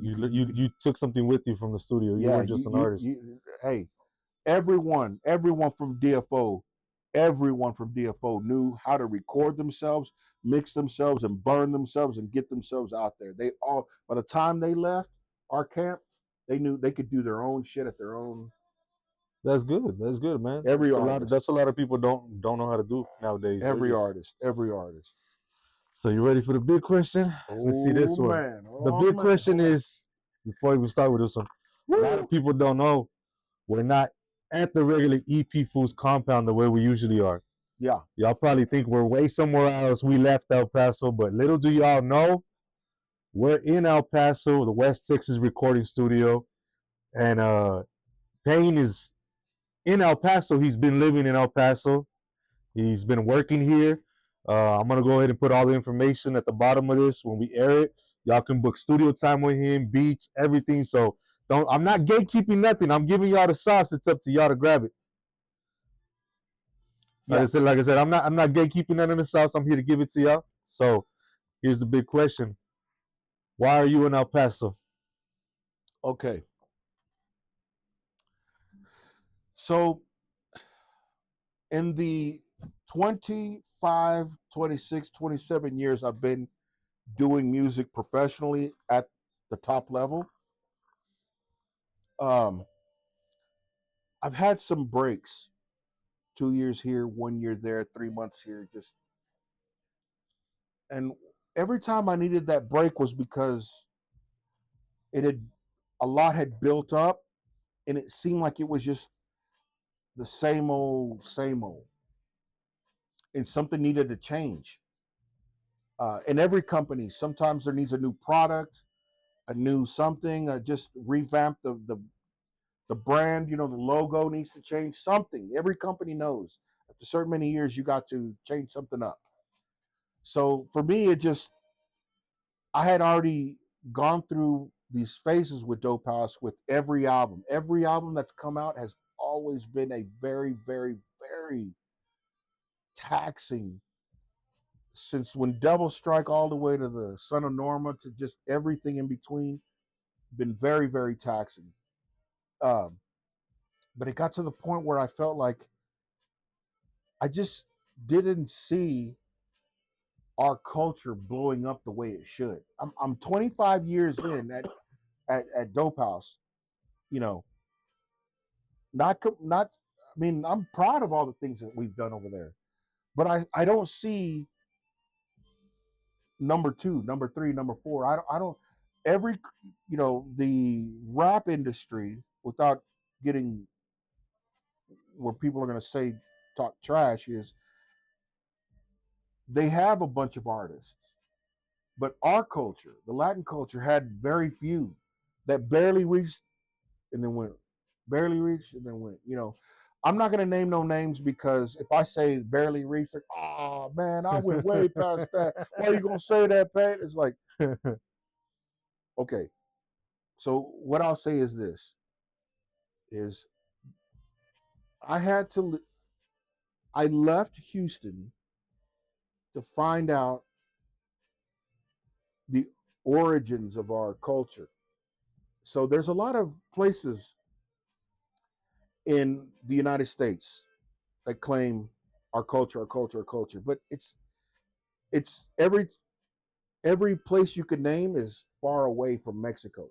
Speaker 4: You took something with you from the studio. You weren't just an artist.
Speaker 3: Hey, everyone from DFO knew how to record themselves, mix themselves, and burn themselves and get themselves out there. They all, by the time they left our camp, they knew they could do their own shit at their own.
Speaker 4: That's good, man. That's a lot of people don't know how to do nowadays.
Speaker 3: Every artist.
Speaker 4: So you ready for the big question? Let's see this one. The big question is, before we start with this one, a lot of people don't know we're not at the regular EP Foos compound the way we usually are.
Speaker 3: Yeah.
Speaker 4: Y'all probably think we're way somewhere else. We left El Paso, but little do y'all know, we're in El Paso, the West Texas recording studio, and Payne is in El Paso. He's been living in El Paso. He's been working here. I'm gonna go ahead and put all the information at the bottom of this when we air it. Y'all can book studio time with him, beats, everything. So I'm not gatekeeping nothing. I'm giving y'all the sauce. It's up to y'all to grab it. Like I said, I'm not gatekeeping none of the sauce. I'm here to give it to y'all. So here's the big question: why are you in El Paso?
Speaker 3: Okay. So in the 25, 26, 27 years I've been doing music professionally at the top level, I've had some breaks. 2 years here, 1 year there, 3 months here, and every time I needed that break was because a lot had built up and it seemed like it was just the same old, and something needed to change. In every company, sometimes there needs a new product, a new something, just revamp the brand. The logo needs to change. Something. Every company knows after certain many years you got to change something up. So for me, I had already gone through these phases with Dope House with every album. Every album that's come out has always been a very, very, very taxing, since when Double Strike all the way to the Son of Norma to just everything in between, been very, very taxing. But it got to the point where I felt like I just didn't see our culture blowing up the way it should. I'm 25 years in at Dope House, you know, not. I mean, I'm proud of all the things that we've done over there, but I don't see number two, number three, number four. I don't every the rap industry without getting where people are going to say talk trash is they have a bunch of artists, but our culture, the Latin culture, had very few that barely reached and then went, barely reached and then went. I'm not going to name no names because if I say barely reached, like, oh man, I went way past that. Why are you going to say that, Pat? It's like, okay. So what I'll say is this: is I had to, I left Houston to find out the origins of our culture. So there's a lot of places in the United States that claim our culture, our culture, our culture, but it's every place you could name is far away from Mexico.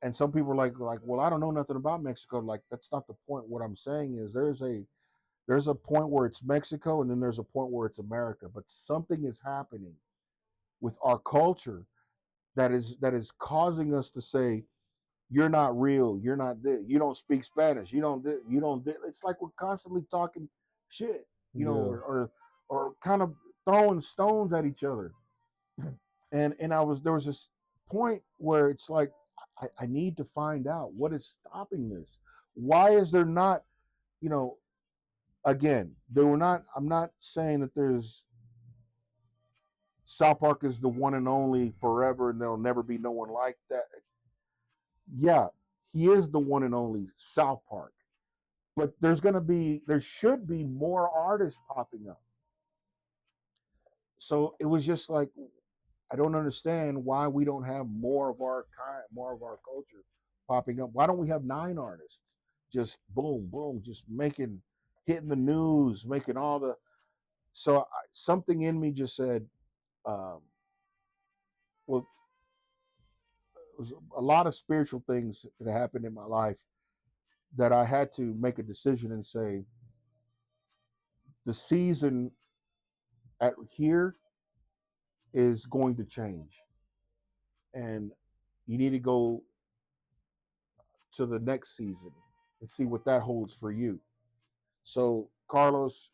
Speaker 3: And some people are like, well, I don't know nothing about Mexico. Like, that's not the point. What I'm saying is there's a point where it's Mexico and then there's a point where it's America. But something is happening with our culture that is causing us to say, you're not real, you're not this, you don't speak Spanish, you don't. It's like we're constantly talking shit, or kind of throwing stones at each other. And there was this point where it's like I need to find out what is stopping this. Why is there not, you know, again, there were not. I'm not saying that there's South Park is the one and only forever, and there'll never be no one like that. Yeah, he is the one and only South Park. But there should be more artists popping up. So it was just like I don't understand why we don't have more of our kind, more of our culture popping up. Why don't we have 9 artists just boom, boom, just hitting the news, making all the. So something in me just said, um, well, it was a lot of spiritual things that happened in my life that I had to make a decision and say the season at here is going to change, and you need to go to the next season and see what that holds for you. So Carlos,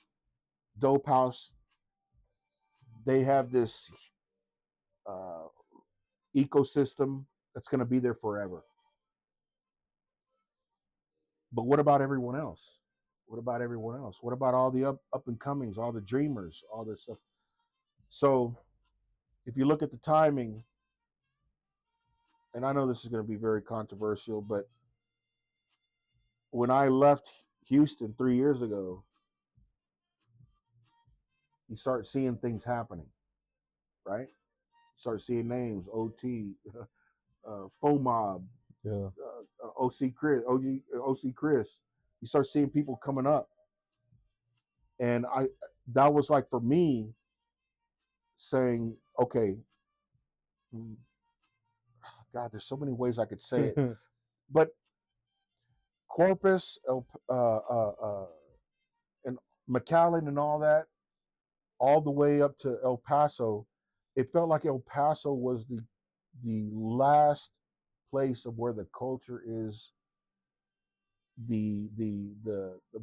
Speaker 3: Dope House, they have this uh, ecosystem that's going to be there forever. But what about everyone else? What about everyone else? What about all the up and comings, all the dreamers, all this stuff? So if you look at the timing, and I know this is going to be very controversial, but when I left Houston 3 years ago, you start seeing things happening, right? Start seeing names, OT, FOMOB,
Speaker 4: Yeah.
Speaker 3: OC Chris, OC Chris. You start seeing people coming up, and that was like for me saying, okay, God, there's so many ways I could say it, but Corpus, and McAllen and all that, all the way up to El Paso, it felt like El Paso was the last place of where the culture is the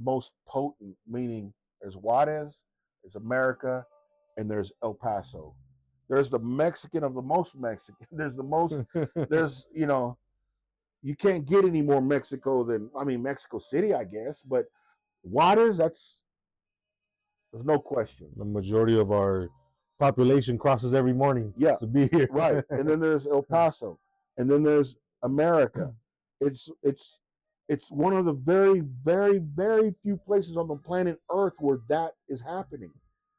Speaker 3: most potent. Meaning, there's Juarez, there's America, and there's El Paso. There's the Mexican of the most Mexican. There's the most. There's you can't get any more Mexico than Mexico City, I guess. But Juarez, there's no question.
Speaker 4: The majority of our population crosses every morning
Speaker 3: Yeah,
Speaker 4: to be here.
Speaker 3: right. And then there's El Paso, and then there's America. It's one of the very, very, very few places on the planet Earth where that is happening.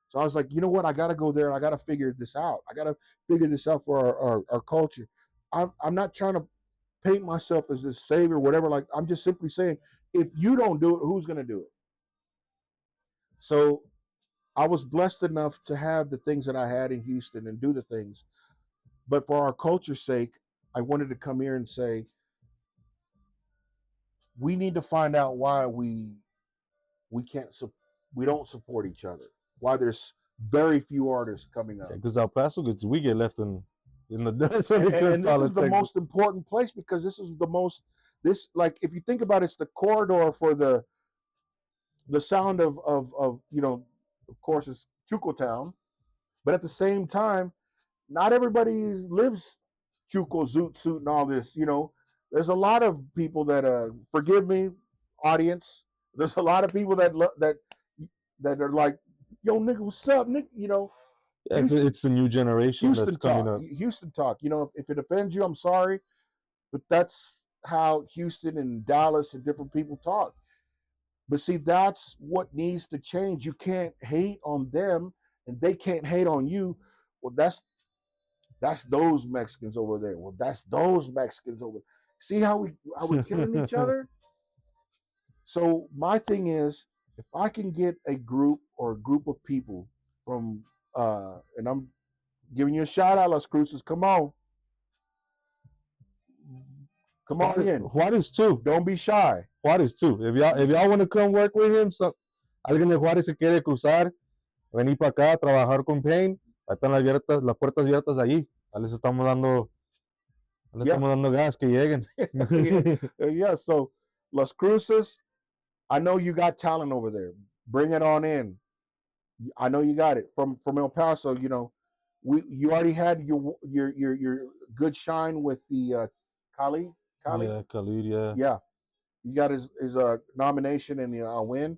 Speaker 3: So I was like, you know what? I got to go there and I got to figure this out. I got to figure this out for our culture. I'm not trying to paint myself as this savior, whatever. Like, I'm just simply saying, if you don't do it, who's going to do it? So I was blessed enough to have the things that I had in Houston and do the things. But for our culture's sake, I wanted to come here and say, we need to find out why we can't we don't support each other. Why there's very few artists coming up.
Speaker 4: Because El Paso we get left in the dust.
Speaker 3: And this is the most important place because this is the most like if you think about it, it's the corridor for the sound of of course it's Chuco Town, but at the same time, not everybody lives Chuco, Zoot Suit, and all this. There's a lot of people that forgive me, audience. There's a lot of people that are like, yo, nigga, what's up, Nick?
Speaker 4: It's the new generation
Speaker 3: Houston
Speaker 4: that's
Speaker 3: talk.
Speaker 4: coming up.
Speaker 3: Houston talk. If it offends you, I'm sorry, but that's how Houston and Dallas and different people talk. But see, that's what needs to change. You can't hate on them, and they can't hate on you. Well, that's those Mexicans over there. Well, that's those Mexicans over. See how we're killing each other? So my thing is, if I can get a group of people from, and I'm giving you a shout out, Las Cruces, come on in.
Speaker 4: Juárez too.
Speaker 3: Don't be shy.
Speaker 4: Juárez too. If y'all want to come work with him, alguien de Juárez se quiere cruzar, venir para acá, trabajar con Pain, están las puertas abiertas allí. Les estamos dando gas que lleguen.
Speaker 3: Yeah, so Las Cruces, I know you got talent over there. Bring it on in. I know you got it. From El Paso, you already had your good shine with the Khalid.
Speaker 4: Yeah, Khalid, yeah.
Speaker 3: Yeah. You got his nomination and the win.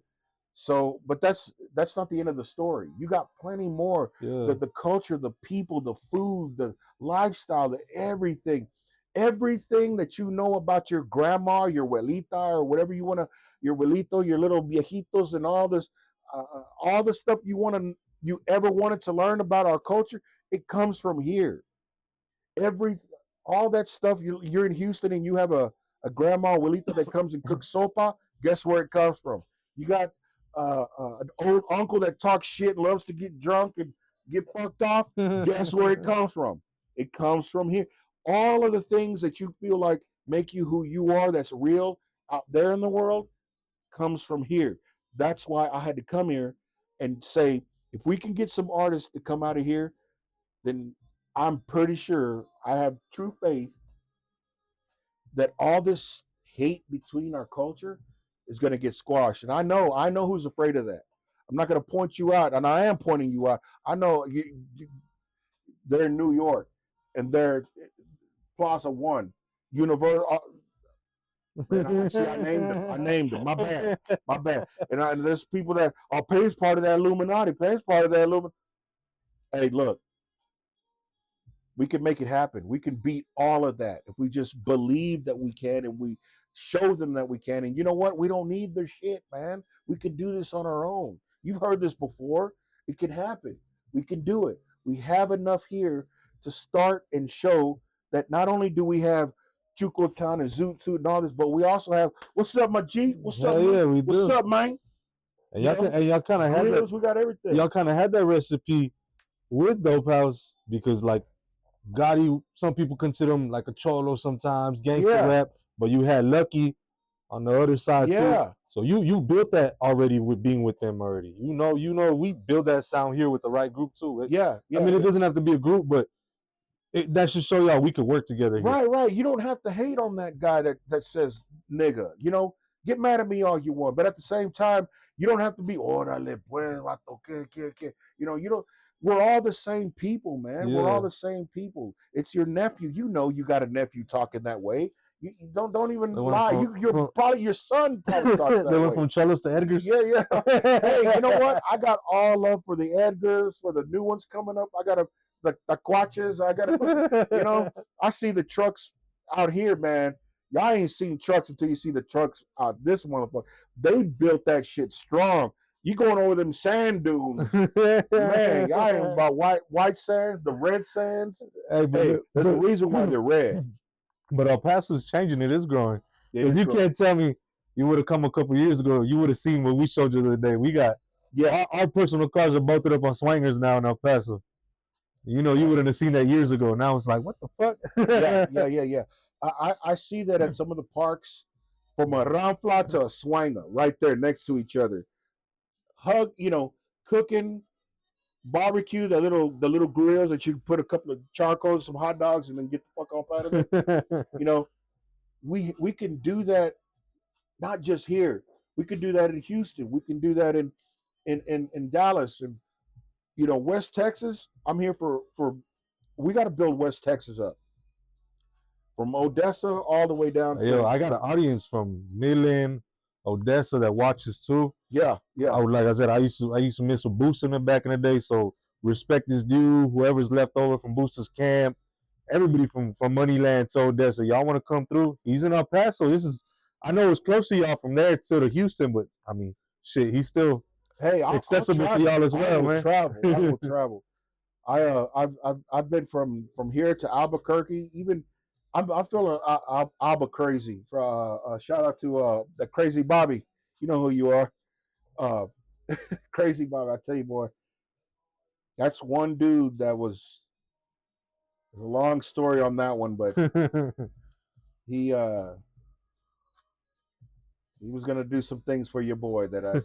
Speaker 3: So, but that's not the end of the story. You got plenty more.
Speaker 4: Yeah.
Speaker 3: The culture, the people, the food, the lifestyle, everything that you know about your grandma, your abuelita, or whatever you want to, your abuelito, your little viejitos, and all this, all the stuff you ever wanted to learn about our culture, it comes from here. All that stuff. You're in Houston and you have a grandma, abuelita that comes and cooks sopa. Guess where it comes from? You got an old uncle that talks shit and loves to get drunk and get fucked off. Guess where it comes from? It comes from here. All of the things that you feel like make you who you are, that's real out there in the world, comes from here. That's why I had to come here and say, if we can get some artists to come out of here, then I'm pretty sure, I have true faith that all this hate between our culture is going to get squashed. And I know who's afraid of that. I'm not going to point you out, and I am pointing you out. I know they're in New York, and they're Plaza One, Universal. I named them. My bad. And there's people that Payne's part of that Illuminati. Hey, look, we can make it happen. We can beat all of that if we just believe that we can, and we show them that we can. And you know what? We don't need their shit, man. We can do this on our own. You've heard this before. It can happen. We can do it. We have enough here to start and show that not only do we have Chuco Town and Zoot Suit and all this, but we also have, what's up, my G? What's up,
Speaker 4: yeah, we do.
Speaker 3: What's up, man?
Speaker 4: And y'all kind of had that.
Speaker 3: We got everything.
Speaker 4: Y'all kind of had that recipe with Dope House because, like, Gotti, some people consider him like a cholo sometimes, gangster rap, but you had Lucky on the other side too. So you built that already with being with them already. You know, we build that sound here with the right group too. I mean, it doesn't have to be a group, but that should show y'all we could work together here.
Speaker 3: Right. You don't have to hate on that guy that says nigga. Get mad at me all you want, but at the same time, you don't have to be orale pues, vato, que. You don't. We're all the same people, man. We're all the same people. It's your nephew. You got a nephew talking that way. You don't even lie. Your son probably talks that way.
Speaker 4: They went from Chelos to Edgars.
Speaker 3: Yeah. Hey, you know what? I got all love for the Edgars, for the new ones coming up. I got the Quaches. I see the trucks out here, man. Y'all ain't seen trucks until you see the trucks out this motherfucker. They built that shit strong. You going over them sand dunes, man? Y'all ain't about white sands, the red sands. Hey, there's a reason why they're red.
Speaker 4: But El Paso's changing. It is growing. Because you can't tell me you would have come a couple years ago, you would have seen what we showed you the other day. We got our personal cars are bolted up on swingers now in El Paso. You know, you wouldn't have seen that years ago. Now it's like, what the fuck?
Speaker 3: Yeah. I see that at some of the parks, from a Ramfla to a Swanger, right there next to each other. Hug, cooking, barbecue, the little grills that you can put a couple of charcoals, some hot dogs, and then get the fuck off out of it. We can do that not just here. We can do that in Houston. We can do that in Dallas and West Texas. I'm here for we got to build West Texas up from Odessa all the way down
Speaker 4: Yo,
Speaker 3: to
Speaker 4: I got an audience from Midland, Odessa that watches too.
Speaker 3: yeah.
Speaker 4: Like I said, I used to miss with Booster back in the day. So respect is due. Whoever's left over from Booster's camp, everybody from Moneyland to Odessa, y'all want to come through? He's in El Paso. I know it's close to y'all from there to Houston, but I mean, shit, he's still accessible to y'all as well, man.
Speaker 3: I will travel. I've been from here to Albuquerque. Even I'm feeling Alba crazy. Shout out to the Crazy Bobby. You know who you are, Crazy Bobby. I tell you, boy, that's one dude that was. There's a long story on that one, but he was gonna do some things for your boy that I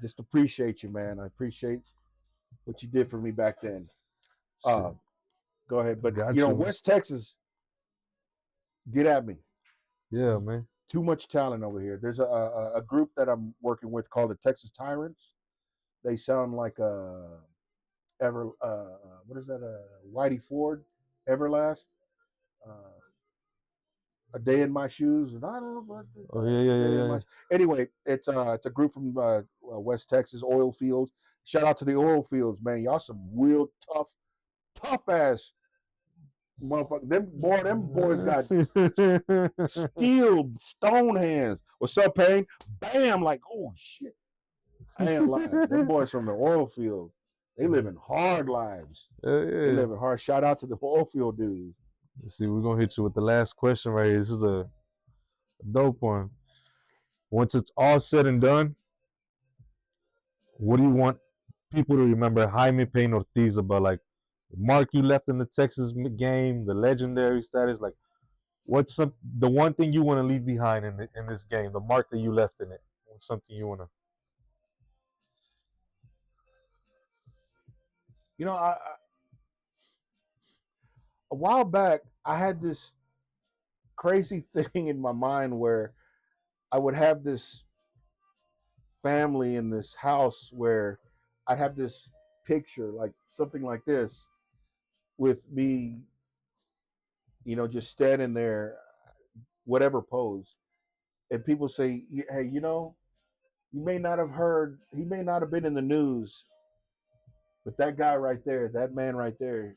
Speaker 3: just appreciate you, man. I appreciate what you did for me back then. Go ahead, but West Texas, get at me.
Speaker 4: Yeah, man.
Speaker 3: Too much talent over here. There's a group that I'm working with called the Texas Tyrants. They sound like what is that? Whitey Ford, Everlast, A Day in My Shoes, and I don't know about the,
Speaker 4: Oh yeah.
Speaker 3: Anyway, it's a group from West Texas oil fields. Shout out to the oil fields, man. Y'all some real tough ass motherfucker. Them boys got steel stone hands. What's up, Payne? Bam! Like, oh shit. I ain't lying. Them boys from the oil field, they living hard lives. They living hard. Shout out to the oil field dudes.
Speaker 4: Let's see, we're gonna hit you with the last question right here. This is a dope one. Once it's all said and done, what do you want people to remember Jaime Payne Ortiz about? Like the mark you left in the Texas game, the legendary status. Like, what's the one thing you want to leave behind in this game? The mark that you left in it. What's something you want to?
Speaker 3: A while back, I had this crazy thing in my mind where I would have this family in this house where I'd have this picture, like something like this, with me, just standing there, whatever pose. And people say, hey, you may not have heard, he may not have been in the news, but that guy right there, that man right there,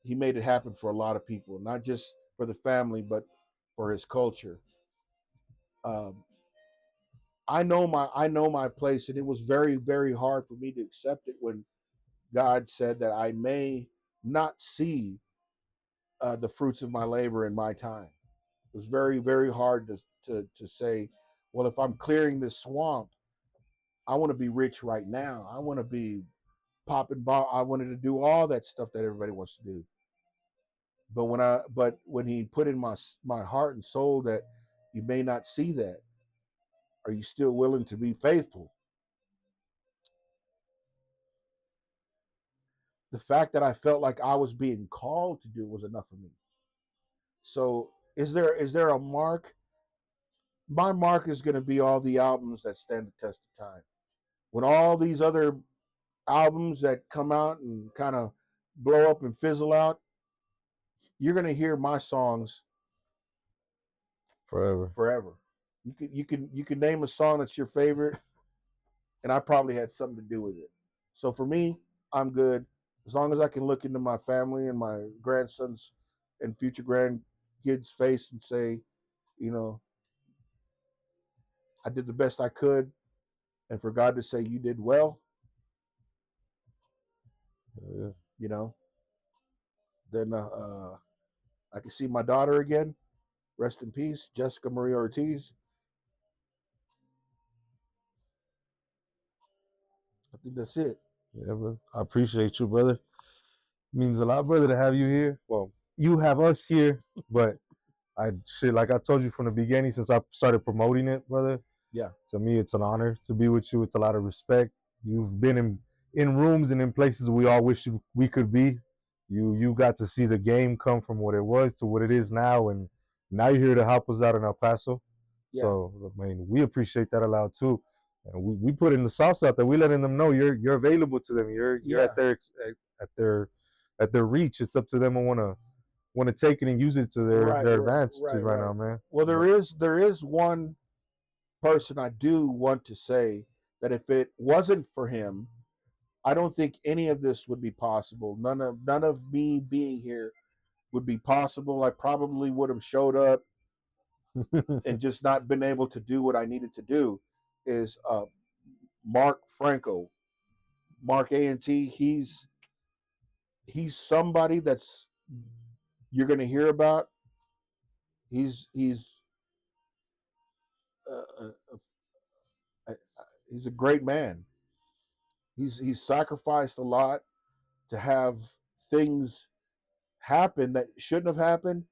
Speaker 3: he made it happen for a lot of people, not just for the family, but for his culture. Um, I know my place, and it was very, very hard for me to accept it when God said that I may not see the fruits of my labor in my time. It was very, very hard to say, well, if I'm clearing this swamp, I want to be rich right now. I want to be popping. I wanted to do all that stuff that everybody wants to do. But when He put in my heart and soul that you may not see that, are you still willing to be faithful? The fact that I felt like I was being called to do was enough for me. So is there a mark? My mark is going to be all the albums that stand the test of time. When all these other albums that come out and kind of blow up and fizzle out, you're going to hear my songs forever. You can name a song that's your favorite, and I probably had something to do with it. So for me, I'm good as long as I can look into my family and my grandsons and future grandkids' face and say, you know, I did the best I could, and for God to say you did well,
Speaker 4: Yeah.
Speaker 3: then I can see my daughter again, Rest in peace, Jessica Maria Ortiz. I think that's it.
Speaker 4: Yeah, bro. I appreciate you, brother. Means a lot, brother, to have you here. Well, you have us here, but like I told you from the beginning, since I started promoting it, brother.
Speaker 3: Yeah.
Speaker 4: To me, it's an honor to be with you. It's a lot of respect. You've been in rooms and in places we all wish we could be. You got to see the game come from what it was to what it is now, and now you're here to help us out in El Paso.
Speaker 3: Yeah.
Speaker 4: So I mean, we appreciate that a lot too. And we put in the sauce out there. We letting them know you're available to them. You're at their reach. It's up to them and want to take it and use it to their advantage right now, man.
Speaker 3: Well, there is one person I do want to say that if it wasn't for him, I don't think any of this would be possible. None of me being here would be possible. I probably would have showed up and just not been able to do what I needed to do. Is Mark Franco, Mark A&T. He's somebody that's you're going to hear about. He's a great man. He's sacrificed a lot to have things happen that shouldn't have happened.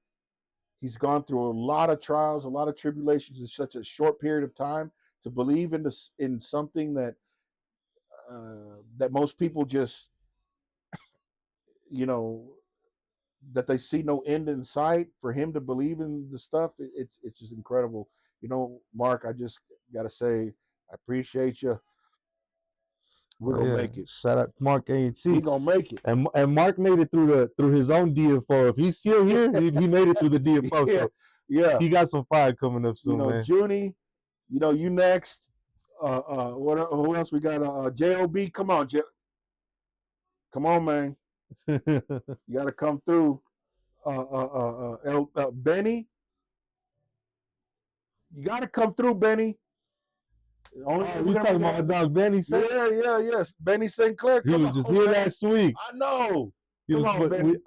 Speaker 3: He's gone through a lot of trials, a lot of tribulations in such a short period of time. To believe in something that that most people just, that they see no end in sight. For him to believe in the stuff, it's just incredible. Mark, I just gotta say, I appreciate you. We're gonna make it.
Speaker 4: Shout out Mark A&T.
Speaker 3: We're gonna make it.
Speaker 4: And Mark made it through his own DFO. If he's still here, he made it through the DFO.
Speaker 3: Yeah.
Speaker 4: So
Speaker 3: yeah,
Speaker 4: he got some fire coming up soon, man.
Speaker 3: Junie, you next. Who else we got? J.O.B. Come on, come on, man. You got to come through. Benny, you got to come through, Benny.
Speaker 4: We talking about my dog Benny.
Speaker 3: Yes. Benny St. Clair.
Speaker 4: He was just here last week.
Speaker 3: I know.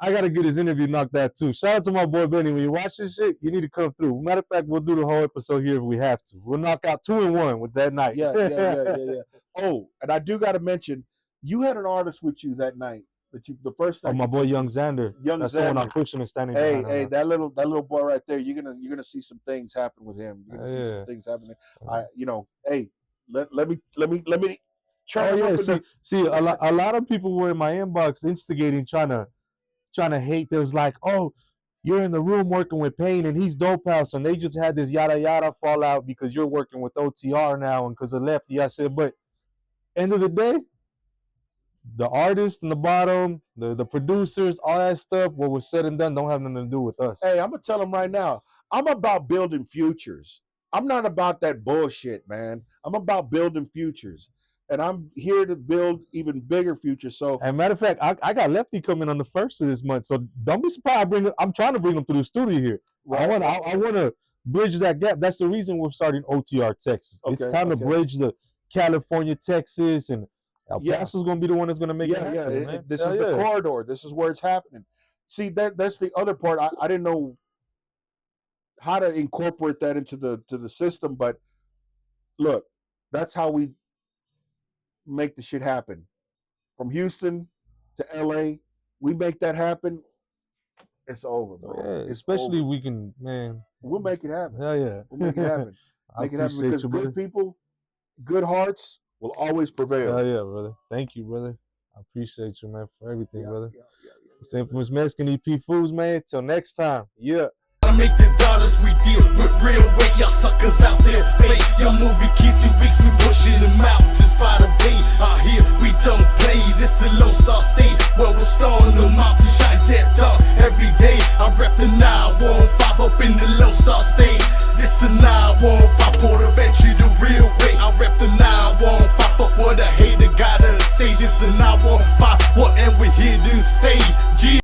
Speaker 4: I got to get his interview knocked out too. Shout out to my boy Benny. When you watch this shit, you need to come through. Matter of fact, we'll do the whole episode here if we have to. We'll knock out 2 in 1 with that night.
Speaker 3: Yeah. Oh, and I do got to mention, you had an artist with you that night. The first night.
Speaker 4: Oh, my boy Young Xander. That's the one I'm pushing and standing behind.
Speaker 3: Hey, that little boy right there. You're gonna see some things happen with him. You're gonna see some things happening. Hey, let me try.
Speaker 4: See, a lot of people were in my inbox instigating, trying to hate. There's like, oh, you're in the room working with Payne and he's Dope House, and they just had this yada yada fallout because you're working with OTR now and because of Lefty. I said, but end of the day, the artists in the bottom, the producers, all that stuff, what was said and done don't have nothing to do with us.
Speaker 3: Hey, I'm gonna tell them right now, I'm about building futures. I'm not about that bullshit, man. I'm about building futures. And I'm here to build even bigger futures. So,
Speaker 4: as a matter of fact, I got Lefty coming on the 1st of this month. So don't be surprised. I'm trying to bring him through the studio here. Right. I want to bridge that gap. That's the reason we're starting OTR Texas. It's time to bridge the California, Texas, and El Paso's going to be the one that's going to make it happen.
Speaker 3: This is the corridor. This is where it's happening. See, that's the other part. I didn't know how to incorporate that into the system, but look, that's how we make the shit happen. From Houston to LA, we make that happen, it's over, bro.
Speaker 4: Yeah, especially over. We can, man.
Speaker 3: We'll make it happen.
Speaker 4: Hell yeah.
Speaker 3: We'll make it happen. Make it happen because good people, good hearts will always prevail.
Speaker 4: Hell yeah, brother. Thank you, brother. I appreciate you, man, for everything, brother. It's infamous Meskin EP Foos, man. Till next time. Yeah.
Speaker 1: I make the dollars, we deal with real weight. Y'all suckers out there fake. Your movie keys and weeks, we pushing them out just by the day. Out here, we don't play. This is a Lone Star State where we're starting the mountain shines at